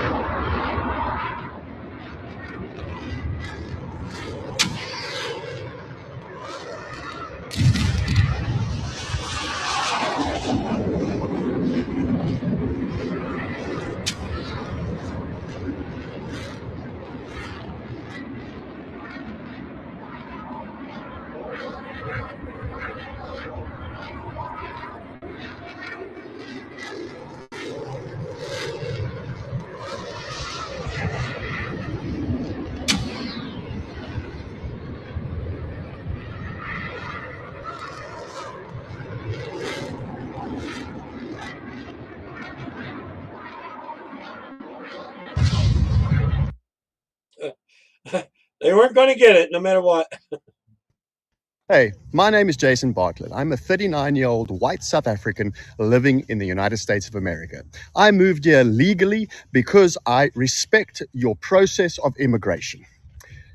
They weren't going to get it, no matter what.
Hey, my name is Jason Bartlett. I'm a 39-year-old white South African living in the United States of America. I moved here legally because I respect your process of immigration.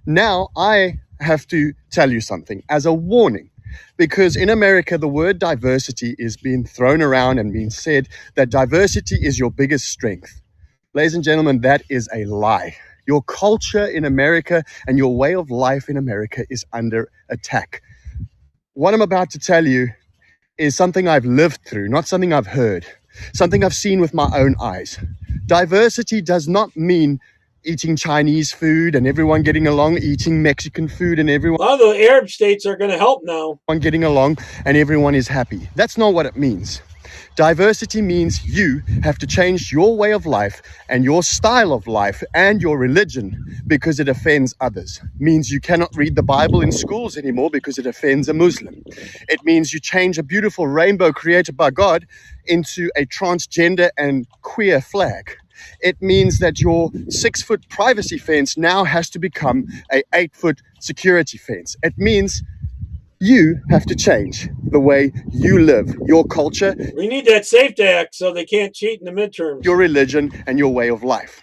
Now, I have to tell you something as a warning, because in America, the word diversity is being thrown around and being said that diversity is your biggest strength. Ladies and gentlemen, that is a lie. Your culture in America and your way of life in America is under attack. What I'm about to tell you is something I've lived through, not something I've heard, something I've seen with my own eyes. Diversity does not mean eating Chinese food and everyone getting along, eating Mexican food and everyone...
A lot of the Arab states are going to help now.
...getting along and everyone is happy. That's not what it means. Diversity means you have to change your way of life and your style of life and your religion because it offends others. Means you cannot read the Bible in schools anymore because it offends a Muslim. It means you change a beautiful rainbow created by God into a transgender and queer flag. It means that your 6-foot privacy fence now has to become a 8-foot security fence. It means you have to change the way you live, your culture.
We need that SAFE Act so they can't cheat in the midterms.
Your religion and your way of life.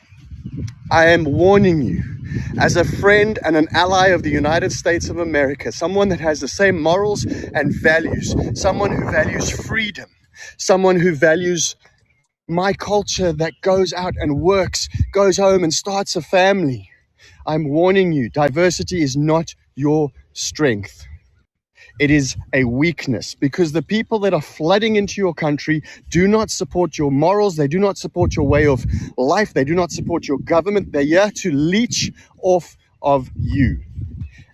I am warning you, as a friend and an ally of the United States of America, someone that has the same morals and values, someone who values freedom, someone who values my culture that goes out and works, goes home and starts a family. I'm warning you, diversity is not your strength. It is a weakness, because the people that are flooding into your country do not support your morals. They do not support your way of life. They do not support your government. They're here to leech off of you.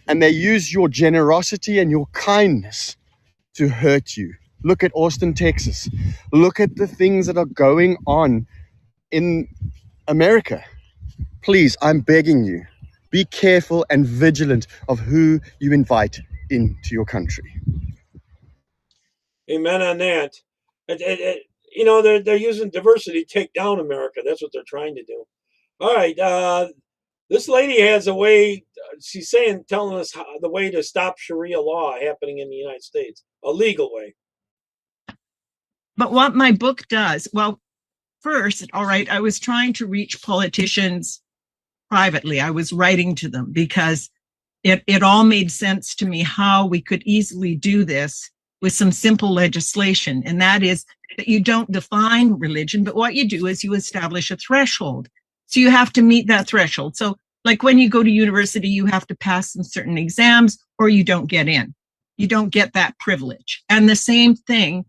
And they use your generosity and your kindness to hurt you. Look at Austin, Texas. Look at the things that are going on in America. Please, I'm begging you, be careful and vigilant of who you invite into your country.
Amen on that. You know, they're using diversity to take down America. That's what they're trying to do. All right. This lady has a way, she's telling us the way to stop Sharia law happening in the United States, a legal way.
But what my book does, well, first, all right, I was trying to reach politicians privately. I was writing to them because it all made sense to me how we could easily do this with some simple legislation. And that is that you don't define religion, but what you do is you establish a threshold. So you have to meet that threshold. So like when you go to university, you have to pass some certain exams or you don't get in. You don't get that privilege. And the same thing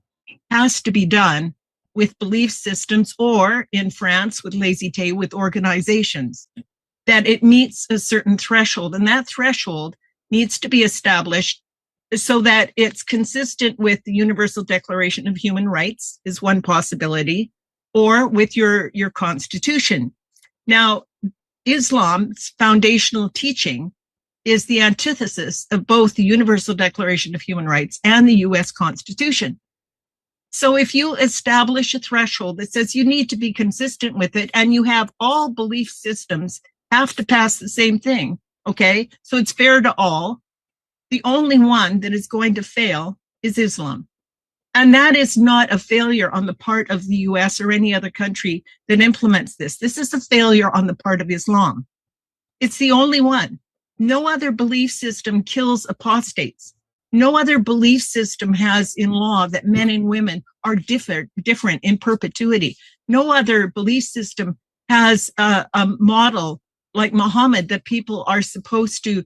has to be done with belief systems, or in France with laïcité, with organizations, that it meets a certain threshold. And that threshold needs to be established so that it's consistent with the Universal Declaration of Human Rights is one possibility, or with your constitution. Now, Islam's foundational teaching is the antithesis of both the Universal Declaration of Human Rights and the US Constitution. So if you establish a threshold that says you need to be consistent with it, and you have all belief systems have to pass the same thing, okay? So it's fair to all. The only one that is going to fail is Islam. And that is not a failure on the part of the US or any other country that implements this. This is a failure on the part of Islam. It's the only one. No other belief system kills apostates. No other belief system has in law that men and women are different in perpetuity. No other belief system has a model like Muhammad that people are supposed to,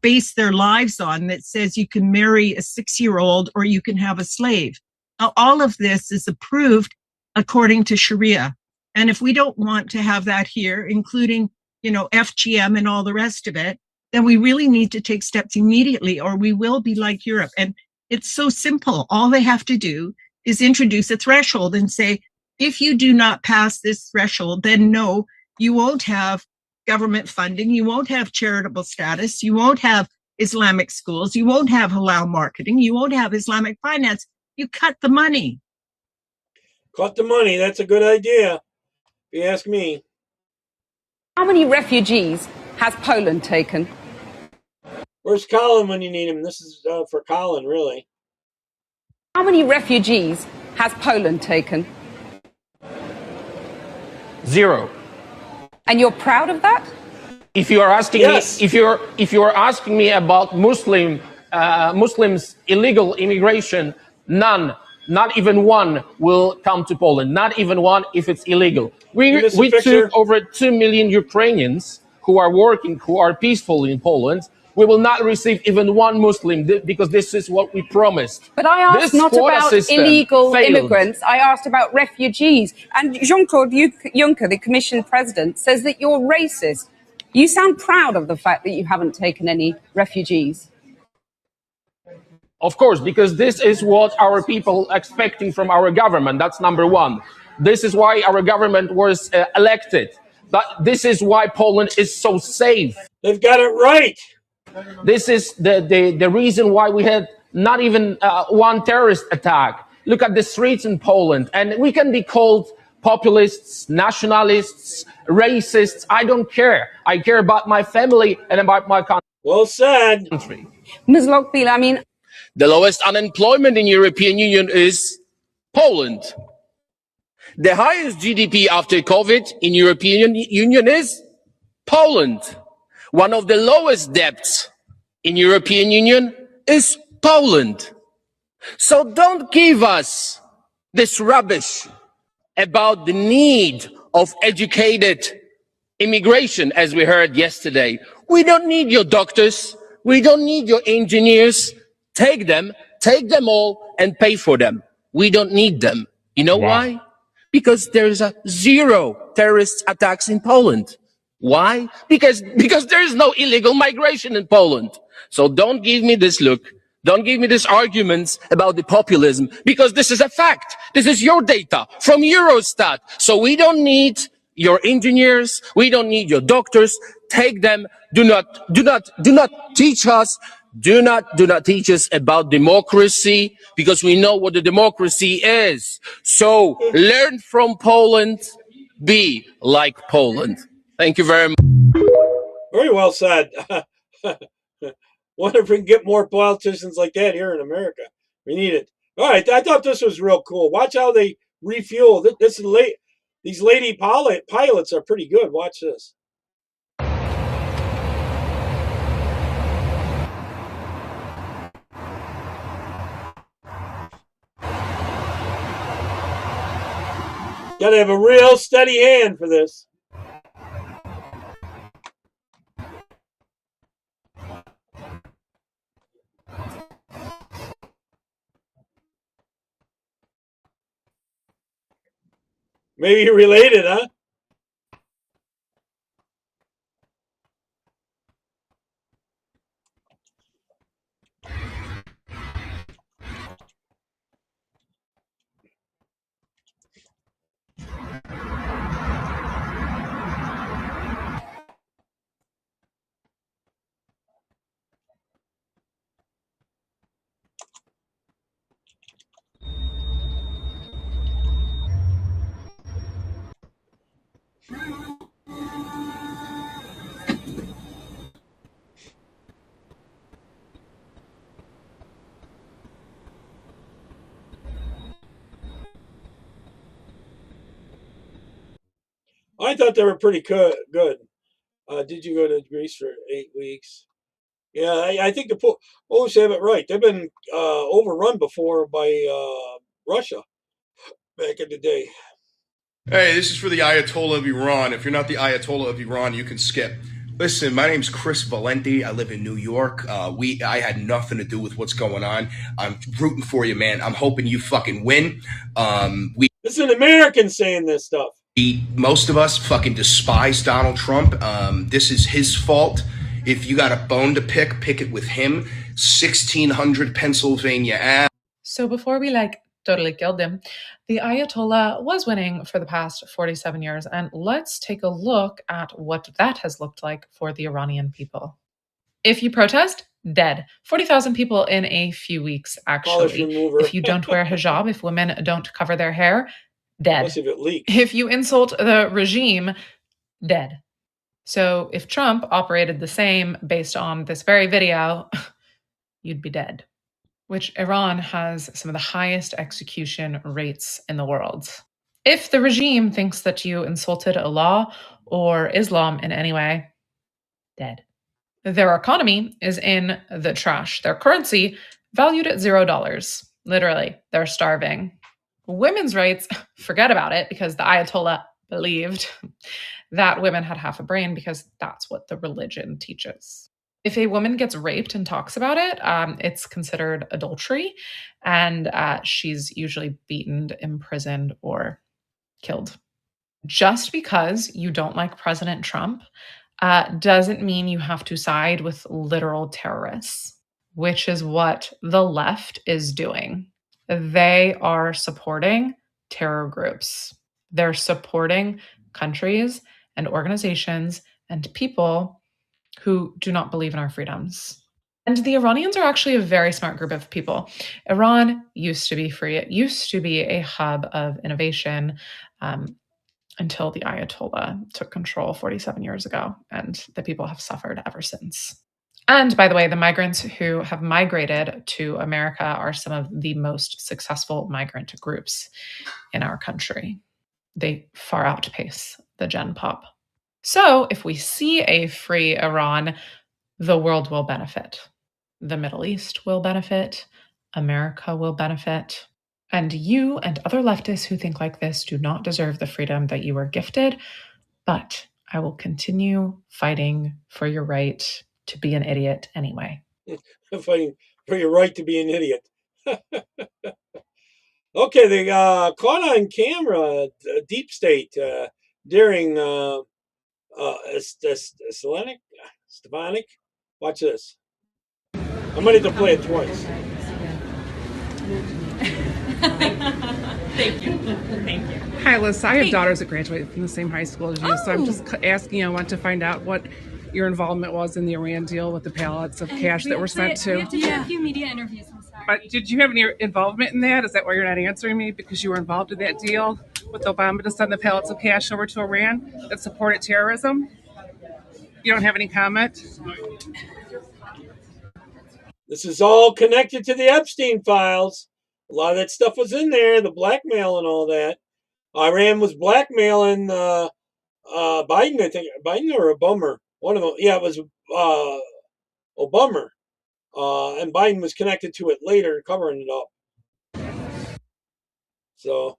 base their lives on, that says you can marry a 6-year-old or you can have a slave. Now, all of this is approved according to Sharia. And if we don't want to have that here, including, FGM and all the rest of it, then we really need to take steps immediately, or we will be like Europe. And it's so simple. All they have to do is introduce a threshold and say, if you do not pass this threshold, then no, you won't have government funding, you won't have charitable status, you won't have Islamic schools, you won't have halal marketing, you won't have Islamic finance. You cut the money.
Cut the money. That's a good idea, if you ask me.
How many refugees has Poland taken?
Where's Colin when you need him? This is for Colin, really.
How many refugees has Poland taken?
0.
And you're proud of that?
If you are asking
yes.
me, if you are asking me about Muslims illegal immigration, none, not even one will come to Poland. Not even one if it's illegal. We took over 2 million Ukrainians who are working, who are peaceful in Poland. We will not receive even one Muslim because this is what we promised.
But I asked not about illegal immigrants. I asked about refugees. And Jean-Claude Juncker, the Commission president, says that you're racist. You sound proud of the fact that you haven't taken any refugees.
Of course, because this is what our people are expecting from our government. That's number one. This is why our government was elected. But this is why Poland is so safe.
They've got it right.
This is the reason why we had not even one terrorist attack. Look at the streets in Poland, and we can be called populists, nationalists, racists. I don't care. I care about my family and about my country.
Well said.
Ms. Lockbeal, I mean,
the lowest unemployment in European Union is Poland. The highest GDP after COVID in European Union is Poland. One of the lowest debts in European Union is Poland. So don't give us this rubbish about the need of educated immigration, as we heard yesterday. We don't need your doctors. We don't need your engineers. Take them all and pay for them. We don't need them. You know why? Because there's 0 terrorist attacks in Poland. Why? Because there is no illegal migration in Poland. So don't give me this look. Don't give me these arguments about the populism, because this is a fact. This is your data from Eurostat. So we don't need your engineers. We don't need your doctors. Take them. Do not teach us. Do not teach us about democracy, because we know what the democracy is. So learn from Poland. Be like Poland. Thank you very much.
Very well said. Wonder if we can get more politicians like that here in America. We need it. All right, I thought this was real cool. Watch how they refuel. This is late. These lady pilots are pretty good. Watch this. Gotta have a real steady hand for this. Maybe you're related, huh? I thought they were pretty good. Did you go to Greece for 8 weeks? Yeah, I think the Polish have it right. They've been overrun before by Russia back in the day.
Hey, this is for the Ayatollah of Iran. If you're not the Ayatollah of Iran, you can skip. Listen, my name's Chris Valenti. I live in New York. I had nothing to do with what's going on. I'm rooting for you, man. I'm hoping you fucking win.
This is an American saying this stuff.
Most of us fucking despise Donald Trump. This is his fault. If you got a bone to pick it with him. 1600 Pennsylvania Ave.
So before we totally killed him, the Ayatollah was winning for the past 47 years. And let's take a look at what that has looked like for the Iranian people. If you protest, dead. 40,000 people in a few weeks, actually. If you don't wear hijab, if women don't cover their hair, dead.
If it leaks.
If you insult the regime, dead. So if Trump operated the same based on this very video, you'd be dead. Which Iran has some of the highest execution rates in the world. If the regime thinks that you insulted Allah or Islam in any way, dead. Their economy is in the trash. Their currency valued at $0. Literally, they're starving. Women's rights, forget about it, because the Ayatollah believed that women had half a brain because that's what the religion teaches. If a woman gets raped and talks about it, it's considered adultery, and she's usually beaten, imprisoned, or killed. Just because you don't like President Trump doesn't mean you have to side with literal terrorists, which is what the left is doing. They are supporting terror groups. They're supporting countries and organizations and people who do not believe in our freedoms. And the Iranians are actually a very smart group of people. Iran used to be free. It used to be a hub of innovation until the Ayatollah took control 47 years ago, and the people have suffered ever since. And by the way, the migrants who have migrated to America are some of the most successful migrant groups in our country. They far outpace the Gen Pop. So if we see a free Iran, the world will benefit. The Middle East will benefit. America will benefit. And you and other leftists who think like this do not deserve the freedom that you were gifted, but I will continue fighting for your right to be an idiot anyway.
Fighting for your right to be an idiot. Okay, they caught on camera deep state during Stefanik. Watch this. I might have to play it twice.
Thank you. Thank you. Hi, Liz. I have daughters that graduated from the same high school as you, so I'm just asking. I want to find out what your involvement was in the Iran deal with the pallets of cash that were sent to.
We have to do a few media interviews. I'm sorry.
But did you have any involvement in that? Is that why you're not answering me? Because you were involved in that deal with Obama to send the pallets of cash over to Iran that supported terrorism? You don't have any comment?
This is all connected to the Epstein files. A lot of that stuff was in there, the blackmail and all that. Iran was blackmailing Biden, I think. Biden or Obama? One of them. Yeah, it was Obama. And Biden was connected to it later, covering it up. So,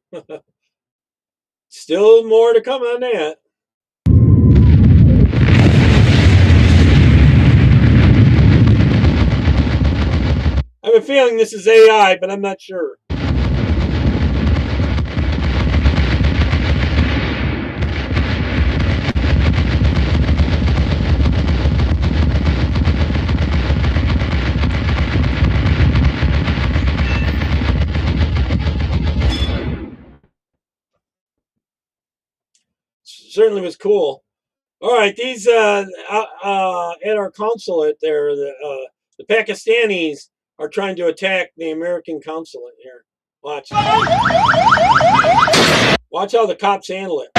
still more to come on that. I have a feeling this is AI, but I'm not sure. Certainly was cool. All right, these at our consulate there, the Pakistanis are trying to attack the American consulate here. Watch. Watch how the cops handle it.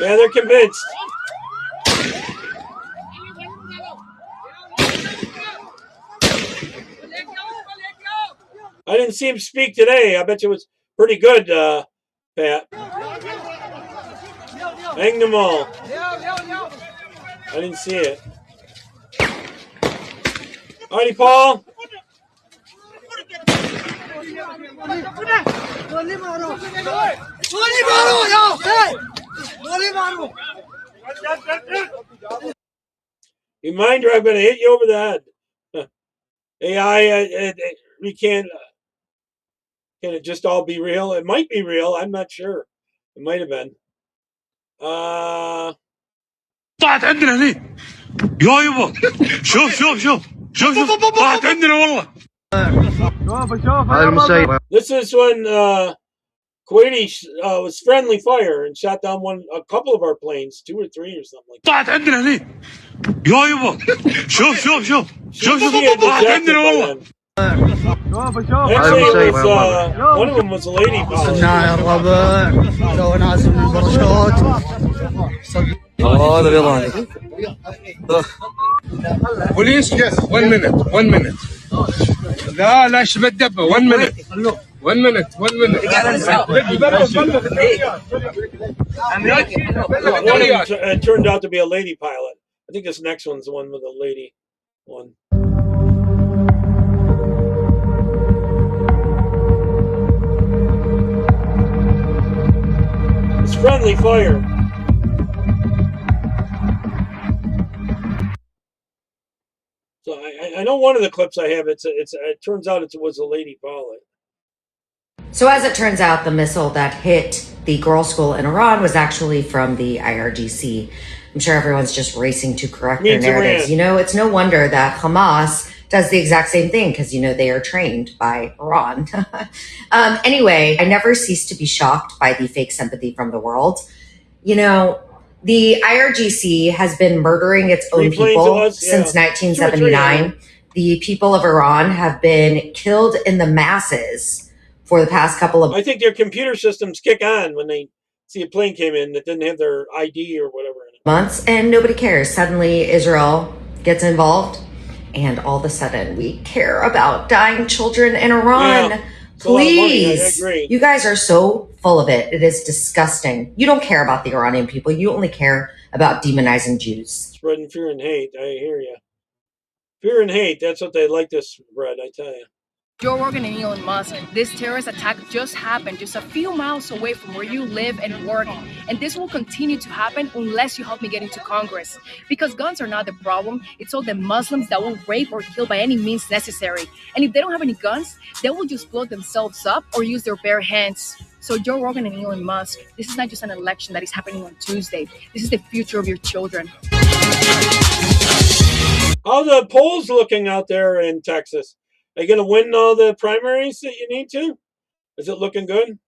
Yeah, they're convinced. I didn't see him speak today. I bet you it was pretty good, Pat. Hang them all. I didn't see it. Alrighty, Paul. Reminder, I'm going to hit you over the head. AI, we can't. Can it just all be real? It might be real. I'm not sure. It might have been.
طلعت عندنا هني يا يبا شوف طلعت عندنا والله.
This is when Kuwaiti was friendly fire and shot down a couple of our planes, 2 or 3 or something like that.
طلعت عندنا هني يا يبا شوف طلعت عندنا والله.
Actually, it was, one of them was a lady pilot.
يا الربع لو نازل من الباراشوت هذا الياباني.
Police, yes. 1 minute. لا شبه الدبه. 1 minute. 1 minute.
It turned out to be a lady pilot. I think this next one's the one with a lady one. It's friendly fire. So I know one of the clips I have. It turns out it was a lady pilot.
So as it turns out, the missile that hit the girls' school in Iran was actually from the IRGC. I'm sure everyone's just racing to correct their narratives. You know, it's no wonder that Hamas does the exact same thing because, you know, they are trained by Iran. Anyway, I never cease to be shocked by the fake sympathy from the world. You know, the IRGC has been murdering its own people since 1979. The people of Iran have been killed in the masses for the past couple of...
I think their computer systems kick on when they see a plane came in that didn't have their ID or whatever in it.
Months, and nobody cares. Suddenly, Israel gets involved, and all of a sudden, we care about dying children in Iran. Yeah. Please, you guys are so full of it. It is disgusting. You don't care about the Iranian people. You only care about demonizing Jews.
Spreading fear and hate. I hear you. Fear and hate. That's what they like to spread, I tell you.
Joe Rogan and Elon Musk, this terrorist attack just happened just a few miles away from where you live and work. And this will continue to happen unless you help me get into Congress. Because guns are not the problem. It's all the Muslims that will rape or kill by any means necessary. And if they don't have any guns, they will just blow themselves up or use their bare hands. So Joe Rogan and Elon Musk, this is not just an election that is happening on Tuesday. This is the future of your children.
How the polls looking out there in Texas? Are you going to win all the primaries that you need to? Is it looking good?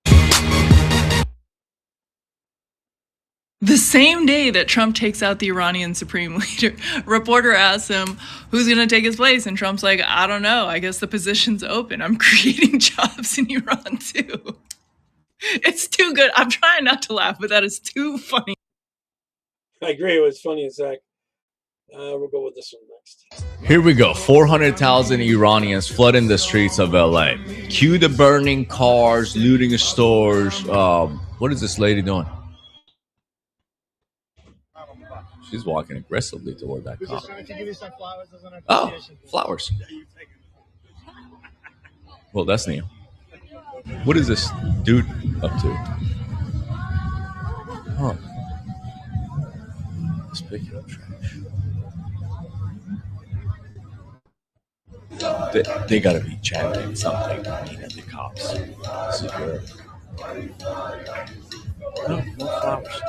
The same day that Trump takes out the Iranian supreme leader, reporter asks him, who's going to take his place? And Trump's like, I don't know. I guess the position's open. I'm creating jobs in Iran, too. It's too good. I'm trying not to laugh, but that is too funny.
I agree. It was funny as heck. We'll go with this one next.
Here we go. 400,000 Iranians flooding the streets of LA. Cue the burning cars, looting stores. What is this lady doing? She's walking aggressively toward that car. Oh, flowers. Well, that's new. What is this dude up to? Huh. Let's pick it up trash. They gotta be chanting something at the cops. This is where. No flowers.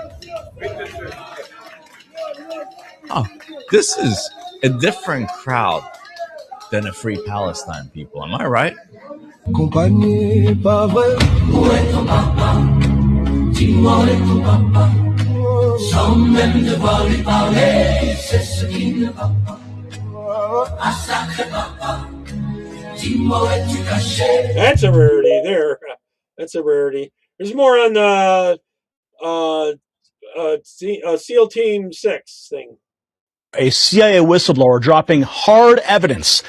Oh, this is a different crowd than the Free Palestine people. Am I right?
That's a rarity there. That's a rarity. There's more on the SEAL Team 6 thing.
A CIA whistleblower dropping hard evidence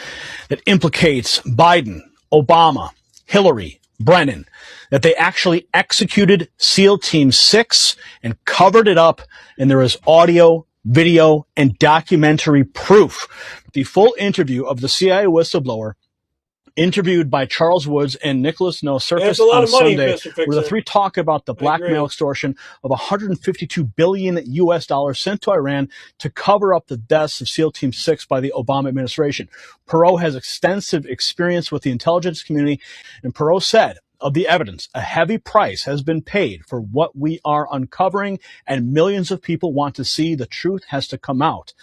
that implicates Biden, Obama, Hillary, Brennan, that they actually executed SEAL Team 6 and covered it up, and there is audio, video, and documentary proof. The full interview of the CIA whistleblower, interviewed by Charles Woods and Nicholas Snow, surfaced on Sunday, where the three talk about the blackmail extortion of $152 billion US sent to Iran to cover up the deaths of SEAL Team 6 by the Obama administration. Perot has extensive experience with the intelligence community, and Perot said, of the evidence, a heavy price has been paid for what we are uncovering, and millions of people want to see. The truth has to come out.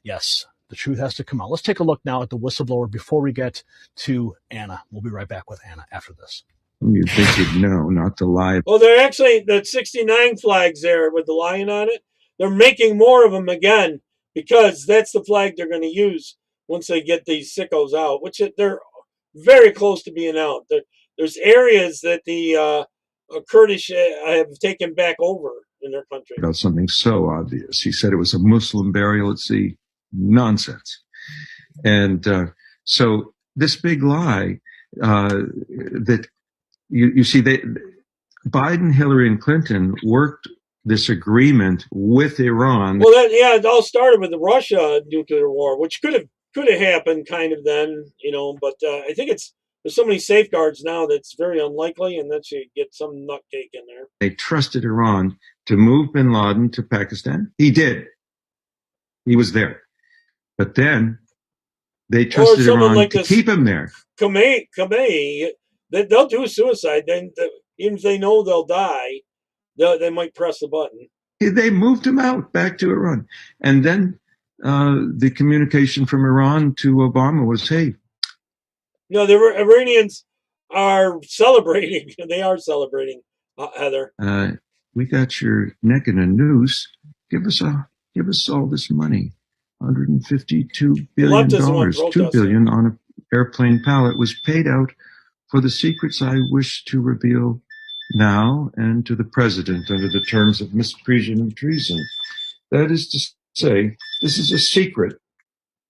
Yes, the truth has to come out. Let's take a look now at the whistleblower before we get to Anna. We'll be right back with Anna after this.
You think you'd know not to lie.
Well, they're actually, the 69 flags there with the lion on it, they're making more of them again because that's the flag they're going to use once they get these sickos out, which they're very close to being out. There's areas that the Kurdish have taken back over in their country.
About something so obvious. He said it was a Muslim burial at sea. Nonsense. And so this big lie that you see, Biden, Hillary, and Clinton worked this agreement with Iran.
Well, it all started with the Russia nuclear war, which could have happened kind of then, but I think there's so many safeguards now that's very unlikely, and that you get some nutcake in there.
They trusted Iran to move bin Laden to Pakistan. He did. He was there. But then they trusted Iran to keep him there.
Khamenei, they'll do suicide. Then even if they know they'll die, they might press the button.
They moved him out back to Iran. And then the communication from Iran to Obama was, hey.
No, the Iranians are celebrating. They are celebrating, Heather.
We got your neck in a noose. Give us all this money. $152 billion, $2 billion on an airplane pallet was paid out for the secrets I wish to reveal now and to the president under the terms of misprision and treason. That is to say, this is a secret.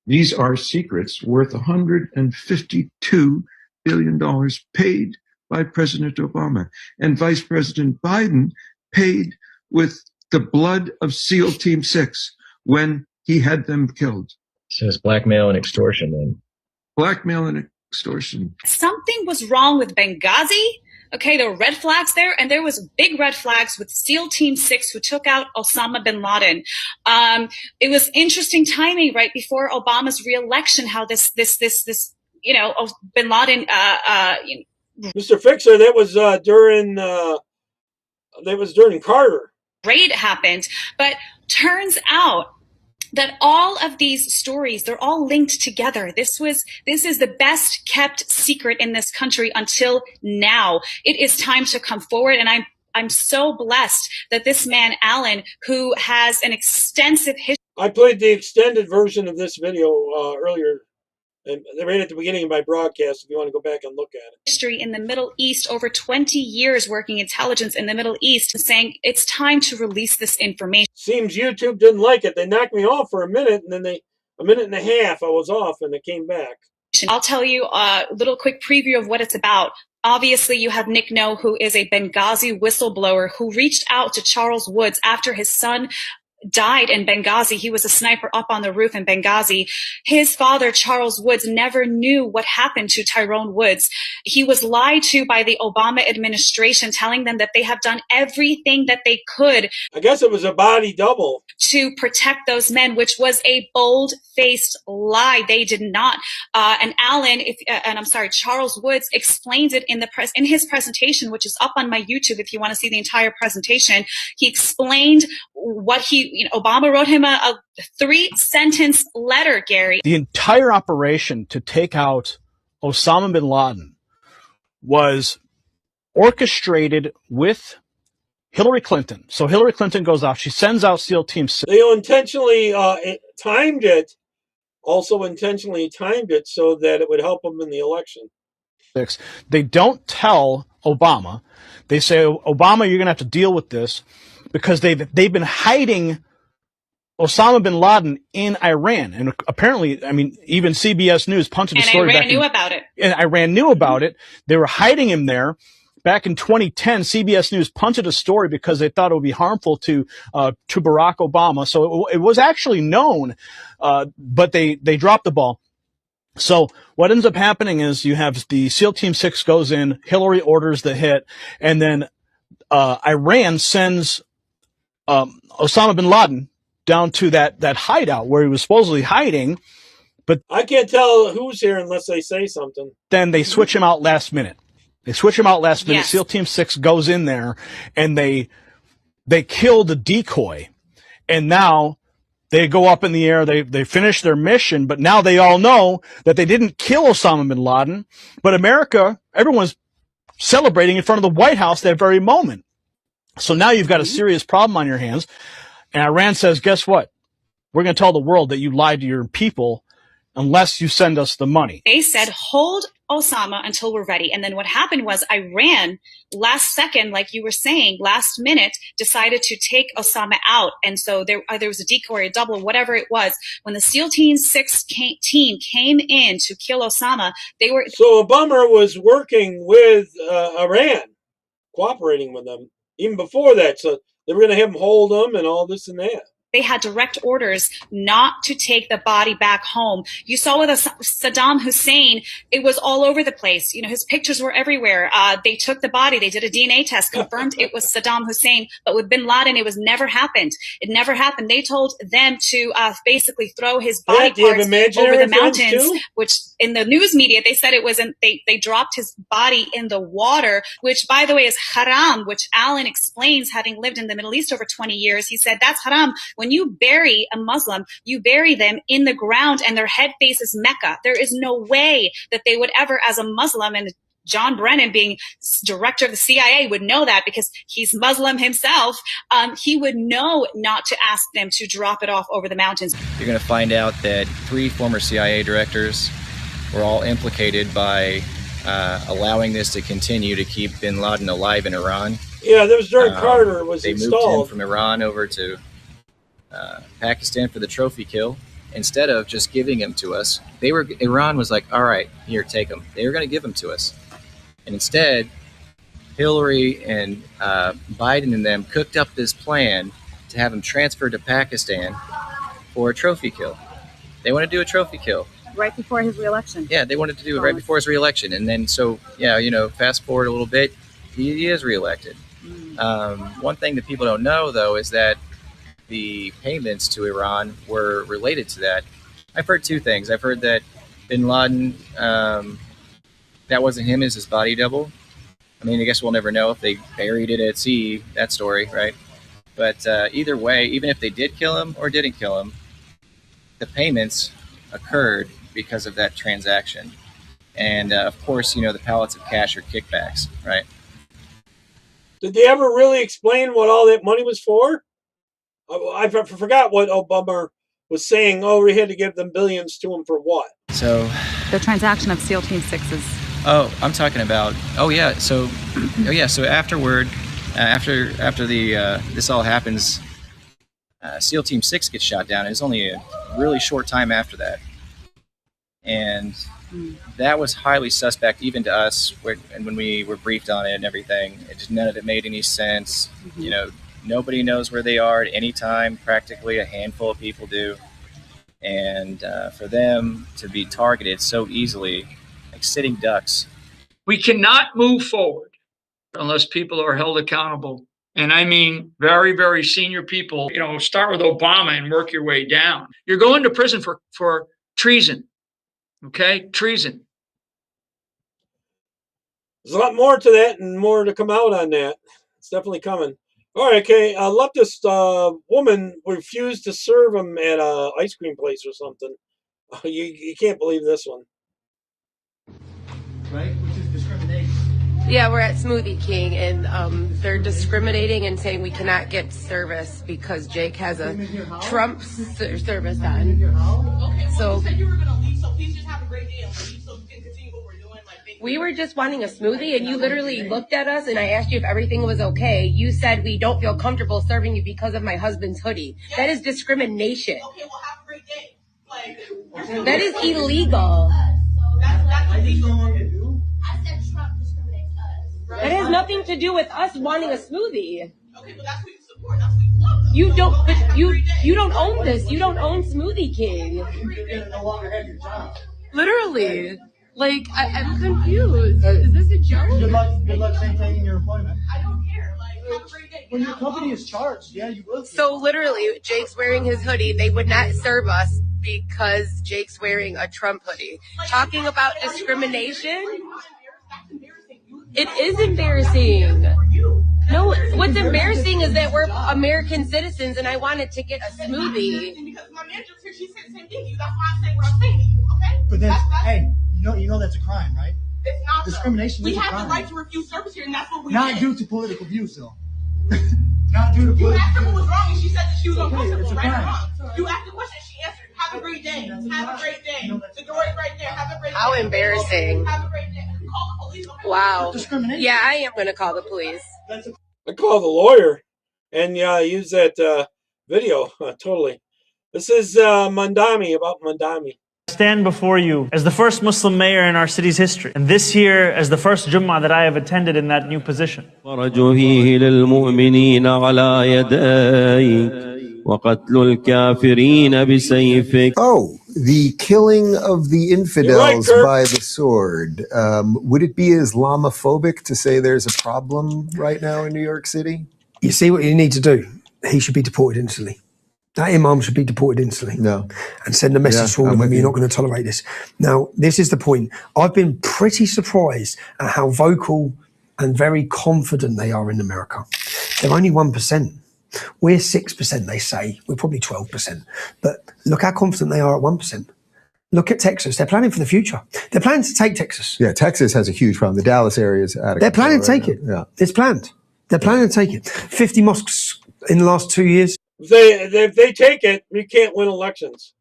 These are secrets worth $152 billion paid by President Obama. And Vice President Biden paid with the blood of SEAL Team 6 when he had them killed.
So it's blackmail and extortion then.
Blackmail and extortion.
Something was wrong with Benghazi. Okay, there were red flags there, and there was big red flags with SEAL Team 6 who took out Osama bin Laden. It was interesting timing right before Obama's reelection, how this bin Laden
Mr. Fixer, that was during Carter.
Raid happened, but turns out that all of these stories, they're all linked together. This is the best kept secret in this country until now. It is time to come forward, and I'm so blessed that this man, Alan, who has an extensive history.
I played the extended version of this video earlier, and right at the beginning of my broadcast, if you want to go back and look at it.
History in the Middle East, over 20 years working intelligence in the Middle East, saying it's time to release this information.
Seems YouTube didn't like it. They knocked me off for a minute, and then a minute and a half I was off, and it came back.
I'll tell you a little quick preview of what it's about. Obviously, you have Nick No, who is a Benghazi whistleblower who reached out to Charles Woods after his son died in Benghazi. He was a sniper up on the roof in Benghazi. His father, Charles Woods, never knew what happened to Tyrone Woods. He was lied to by the Obama administration, telling them that they have done everything that they could.
I guess it was a body double.
To protect those men, which was a bold-faced lie. They did not. And Alan, Charles Woods explains it in his presentation, which is up on my YouTube if you want to see the entire presentation. He explained what Obama wrote him a 3-sentence letter, Gary.
The entire operation to take out Osama bin Laden was orchestrated with Hillary Clinton. So Hillary Clinton goes off. She sends out SEAL Team 6.
They intentionally timed it so that it would help them in the election.
They don't tell Obama. They say, Obama, you're going to have to deal with this, because they've been hiding Osama bin Laden in Iran. And apparently, I mean, even CBS News punted a story back.
And Iran knew about it.
And Iran knew about it. They were hiding him there. Back in 2010, CBS News punted a story because they thought it would be harmful to Barack Obama. So it was actually known, but they dropped the ball. So what ends up happening is you have the SEAL Team 6 goes in, Hillary orders the hit, and then Iran sends Osama bin Laden down to that hideout where he was supposedly hiding. But
I can't tell who's here unless they say something.
Then they switch him out last minute.
Yes.
SEAL Team 6 goes in there and they kill the decoy. And now they go up in the air. They finish their mission, but now they all know that they didn't kill Osama bin Laden. But America, everyone's celebrating in front of the White House that very moment. So now you've got a serious problem on your hands. And Iran says, guess what? We're going to tell the world that you lied to your people unless you send us the money.
They said, hold Osama until we're ready. And then what happened was Iran, last second, like you were saying, last minute, decided to take Osama out. And so there was a decoy, a double, whatever it was. When the SEAL Team 6 team came in to kill Osama, they were...
So Obama was working with Iran, cooperating with them, even before that. So they were going to have him hold them and all this and that.
They had direct orders not to take the body back home. You saw with Saddam Hussein, it was all over the place. You know, his pictures were everywhere. They took the body. They did a DNA test, confirmed it was Saddam Hussein. But with bin Laden, it was never happened. It never happened. They told them to basically throw his body parts over the mountains, which in the news media, they said it wasn't. They dropped his body in the water, which, by the way, is haram, which Alan explains, having lived in the Middle East over 20 years. He said that's haram. When you bury a Muslim, you bury them in the ground and their head faces Mecca. There is no way that they would ever, as a Muslim, and John Brennan being director of the CIA would know that because he's Muslim himself, he would know not to ask them to drop it off over the mountains.
You're going to find out that 3 former CIA directors were all implicated by allowing this to continue to keep bin Laden alive in Iran.
Yeah, that was during Carter was installed.
They moved him from Iran over to Pakistan for the trophy kill. Instead of just giving him to us, Iran was like, all right, here, take him. They were going to give him to us. And instead, Hillary and Biden and them cooked up this plan to have him transferred to Pakistan for a trophy kill. They want to do a trophy kill.
Right before his reelection.
Yeah, they wanted to do it right before his reelection. And then, so, yeah, you know, fast forward a little bit, he is reelected. One thing that people don't know, though, is that the payments to Iran were related to that. I've heard 2 things. I've heard that bin Laden, that wasn't him as his body double. I mean, I guess we'll never know if they buried it at sea, that story, right? But either way, even if they did kill him or didn't kill him, the payments occurred because of that transaction. And of course, the pallets of cash are kickbacks, right?
Did they ever really explain what all that money was for? I forgot what Obama was saying. Oh, we had to give them billions to them for what?
So
the transaction of SEAL Team 6's.
Oh, I'm talking about. So afterward, after the this all happens, SEAL Team 6 gets shot down. It was only a really short time after that, and that was highly suspect even to us. And when we were briefed on it and everything, none of it made any sense. Nobody knows where they are at any time. Practically a handful of people do, and for them to be targeted so easily, like sitting ducks.
We cannot move forward unless people are held accountable. And I mean very, very senior people. Start with Obama and work your way down. You're going to prison for treason. Okay? Treason.
There's a lot more to that and more to come out on that. It's definitely coming. All right, okay. A leftist woman refused to serve him at an ice cream place or something. You can't believe this one.
Right? Which is discrimination.
Yeah, we're at Smoothie King, and they're discriminating and saying we cannot get service because Jake has a Trump service on.
Okay,
so
you said you were going to leave, so please just have a great day and leave so we can continue what we're doing.
We were just wanting a smoothie, and you literally looked at us, and I asked you if everything was okay. You said we don't feel comfortable serving you because of my husband's hoodie. Yes. That is discrimination.
Okay, well, have a great day.
That is illegal.
That's illegal. I said Trump discriminates us. Right?
That has nothing to do with us wanting a smoothie.
Okay, but that's what you support. That's what you love.
You don't. But you don't own this. You don't own Smoothie King.
You're gonna no longer have your job.
Literally. Like, I'm confused. Is this a joke?
Good luck maintaining your employment. I don't care. Have a great day. When your company is charged, yeah, you will.
So literally, Jake's wearing his hoodie. They would not serve us because Jake's wearing a Trump hoodie. Talking about discrimination? It is embarrassing. No, what's embarrassing is that we're American citizens and I wanted to get a smoothie.
Because my manager said she said the same thing to you. That's why I'm saying what I'm saying to you, okay?
But then, hey, you know that's a crime, right?
It's not.
Discrimination is a crime.
We have the right to refuse service here, and that's what we
Not
did.
due to political views, though. Not due to political views.
You asked her what was wrong, and she said that she was uncomfortable, right or wrong. You asked the question, she answered, have a great day. Have a great day. The door is right there. Have a great day.
How embarrassing.
Have a great day. Call the police. Okay?
Wow.
Discrimination.
Yeah, I am going to call the police.
I call the lawyer and use that video. Totally. This is Mandami, about Mandami.
I stand before you as the first Muslim mayor in our city's history, and this year as the first Jummah that I have attended in that new position.
Oh, the killing of the infidels by the sword. Would it be Islamophobic to say there's a problem right now in New York City?
You see what you need to do? He should be deported instantly. That imam should be deported instantly.
No.
And send a message to all of them, you're not going to tolerate this. Now, this is the point. I've been pretty surprised at how vocal and very confident they are in America. They're only 1%. We're 6%, they say. We're probably 12%. But look how confident they are at 1%. Look at Texas. They're planning for the future. They're planning to take Texas.
Yeah, Texas has a huge problem. The Dallas area is out of
They're planning to take
right
it.
Yeah.
It's planned. They're planning to take it. 50 mosques in the last 2 years.
If they take it, you can't win elections.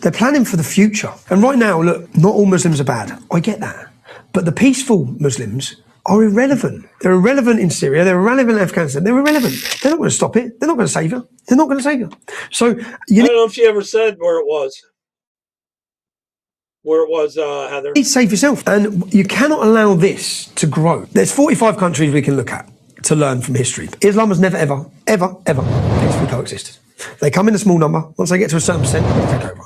They're planning for the future. And right now, look, not all Muslims are bad. I get that. But the peaceful Muslims are irrelevant. They're irrelevant in Syria. They're irrelevant in Afghanistan. They're irrelevant. They're not going to stop it. They're not going to save her. They're not going to save her. So,
I don't know if she ever said where it was. Heather.
You need to save yourself. And you cannot allow this to grow. There's 45 countries we can look at to learn from history. Islam has never, ever, ever, ever peacefully coexisted. They come in a small number. Once they get to a certain percent, they take over.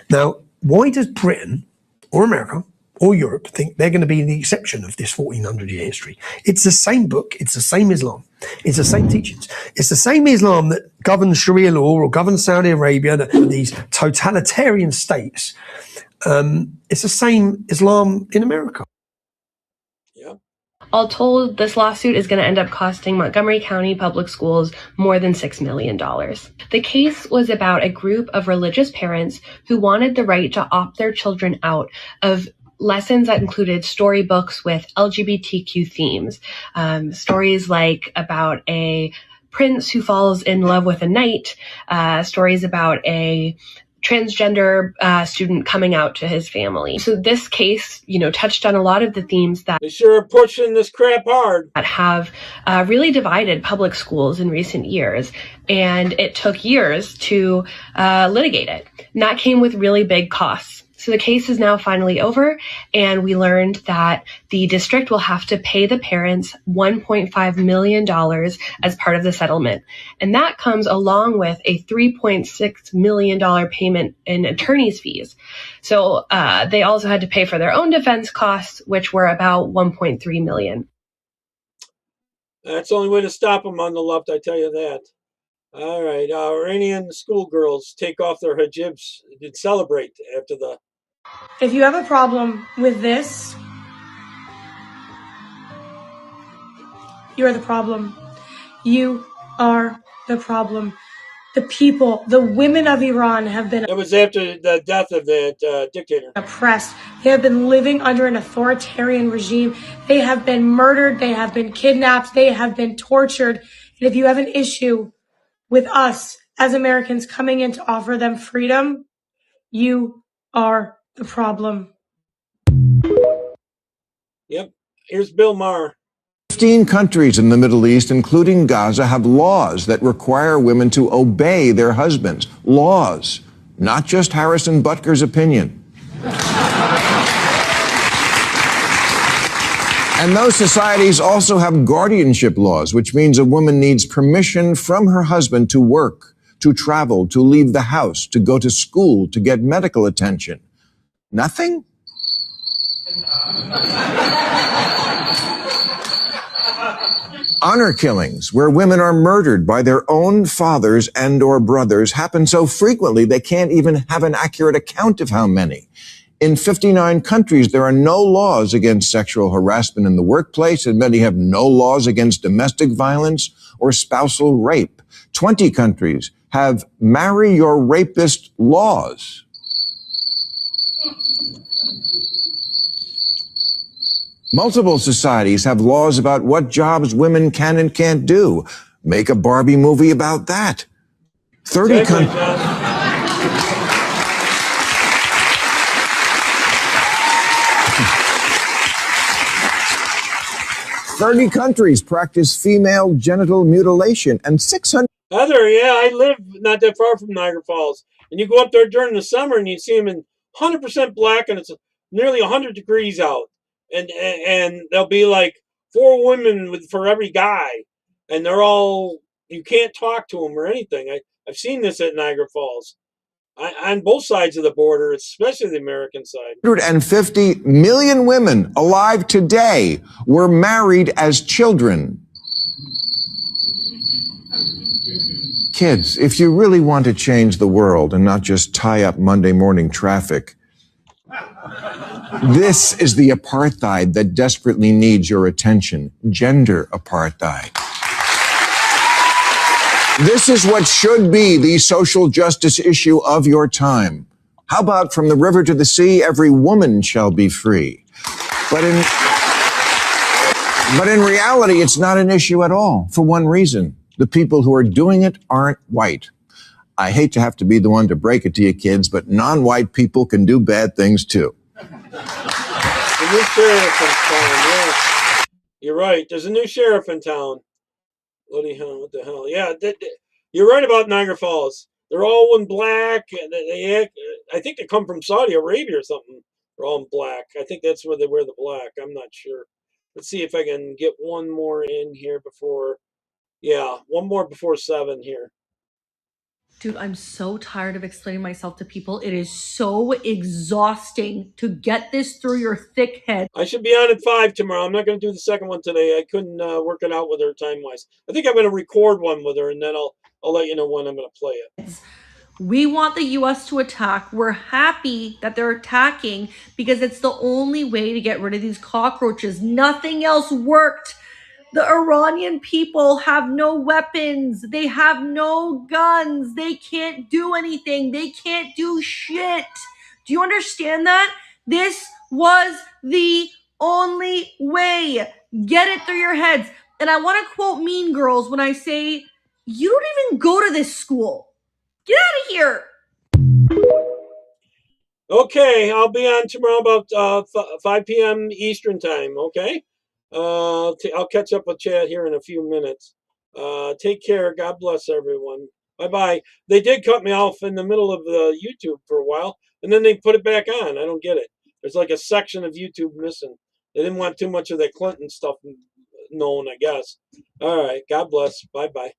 Now, why does Britain or America or Europe think they're going to be the exception of this 1400-year history? It's the same book. It's the same Islam. It's the same teachings. It's the same Islam that governs Sharia law or governs Saudi Arabia, these totalitarian states. It's the same Islam in America.
Yeah.
All told, this lawsuit is going to end up costing Montgomery County Public Schools more than $6 million. The case was about a group of religious parents who wanted the right to opt their children out of lessons that included storybooks with LGBTQ themes. Stories like about a prince who falls in love with a knight, stories about a transgender student coming out to his family. So this case, touched on a lot of the themes that
they sure are pushing this crap hard,
that have really divided public schools in recent years. And it took years to litigate it. And that came with really big costs. So the case is now finally over, and we learned that the district will have to pay the parents $1.5 million as part of the settlement. And that comes along with a $3.6 million payment in attorney's fees. So they also had to pay for their own defense costs, which were about $1.3 million.
That's the only way to stop them on the left, I tell you that. All right, Iranian schoolgirls take off their hijabs and celebrate after the...
If you have a problem with this, you're the problem. You are the problem. The people, the women of Iran have been...
It was after the death of that dictator.
...oppressed. They have been living under an authoritarian regime. They have been murdered. They have been kidnapped. They have been tortured. And if you have an issue with us as Americans coming in to offer them freedom, you are the problem.
Yep. Here's Bill Maher.
15 countries in the Middle East, including Gaza, have laws that require women to obey their husbands. Laws, not just Harrison Butker's opinion. And those societies also have guardianship laws, which means a woman needs permission from her husband to work, to travel, to leave the house, to go to school, to get medical attention. Nothing? Honor killings, where women are murdered by their own fathers and or brothers, happen so frequently they can't even have an accurate account of how many. In 59 countries, there are no laws against sexual harassment in the workplace, and many have no laws against domestic violence or spousal rape. 20 countries have marry your rapist laws. Multiple societies have laws about what jobs women can and can't do. Make a Barbie movie about that. 30 countries practice female genital mutilation, and 600...
Heather, yeah, I live not that far from Niagara Falls. And you go up there during the summer and you see them in 100% black, and it's nearly 100 degrees out. And there'll be like 4 women for every guy, and they're all, you can't talk to them or anything. I've seen this at Niagara Falls. On both sides of the border, especially the American side.
150 million women alive today were married as children. Kids, if you really want to change the world and not just tie up Monday morning traffic, this is the apartheid that desperately needs your attention. Gender apartheid. This is what should be the social justice issue of your time. How about from the river to the sea, every woman shall be free? But in reality, it's not an issue at all, for one reason. The people who are doing it aren't white. I hate to have to be the one to break it to you kids, but non-white people can do bad things too.
The new sheriff in town, yeah. You're right. There's a new sheriff in town. Bloody hell, what the hell? Yeah, you're right about Niagara Falls. They're all in black. They act, I think they come from Saudi Arabia or something. They're all in black. I think that's where they wear the black. I'm not sure. Let's see if I can get one more in here before... Yeah, one more before 7 here.
Dude, I'm so tired of explaining myself to people. It is so exhausting to get this through your thick head.
I should be on at 5 tomorrow. I'm not going to do the second one today. I couldn't work it out with her time-wise. I think I'm going to record one with her, and then I'll let you know when I'm going to play it.
We want the US to attack. We're happy that they're attacking because it's the only way to get rid of these cockroaches. Nothing else worked. The Iranian people have no weapons. They have no guns. They can't do anything. They can't do shit. Do you understand that? This was the only way. Get it through your heads. And I want to quote Mean Girls when I say, you don't even go to this school. Get out of here.
Okay, I'll be on tomorrow about 5 p.m. Eastern time, okay? I'll catch up with Chad here in a few minutes. Take care. God bless everyone. Bye-bye. They did cut me off in the middle of the YouTube for a while, and then they put it back on. I don't get it. There's like a section of YouTube missing. They didn't want too much of that Clinton stuff known, I guess. All right. God bless. Bye-bye.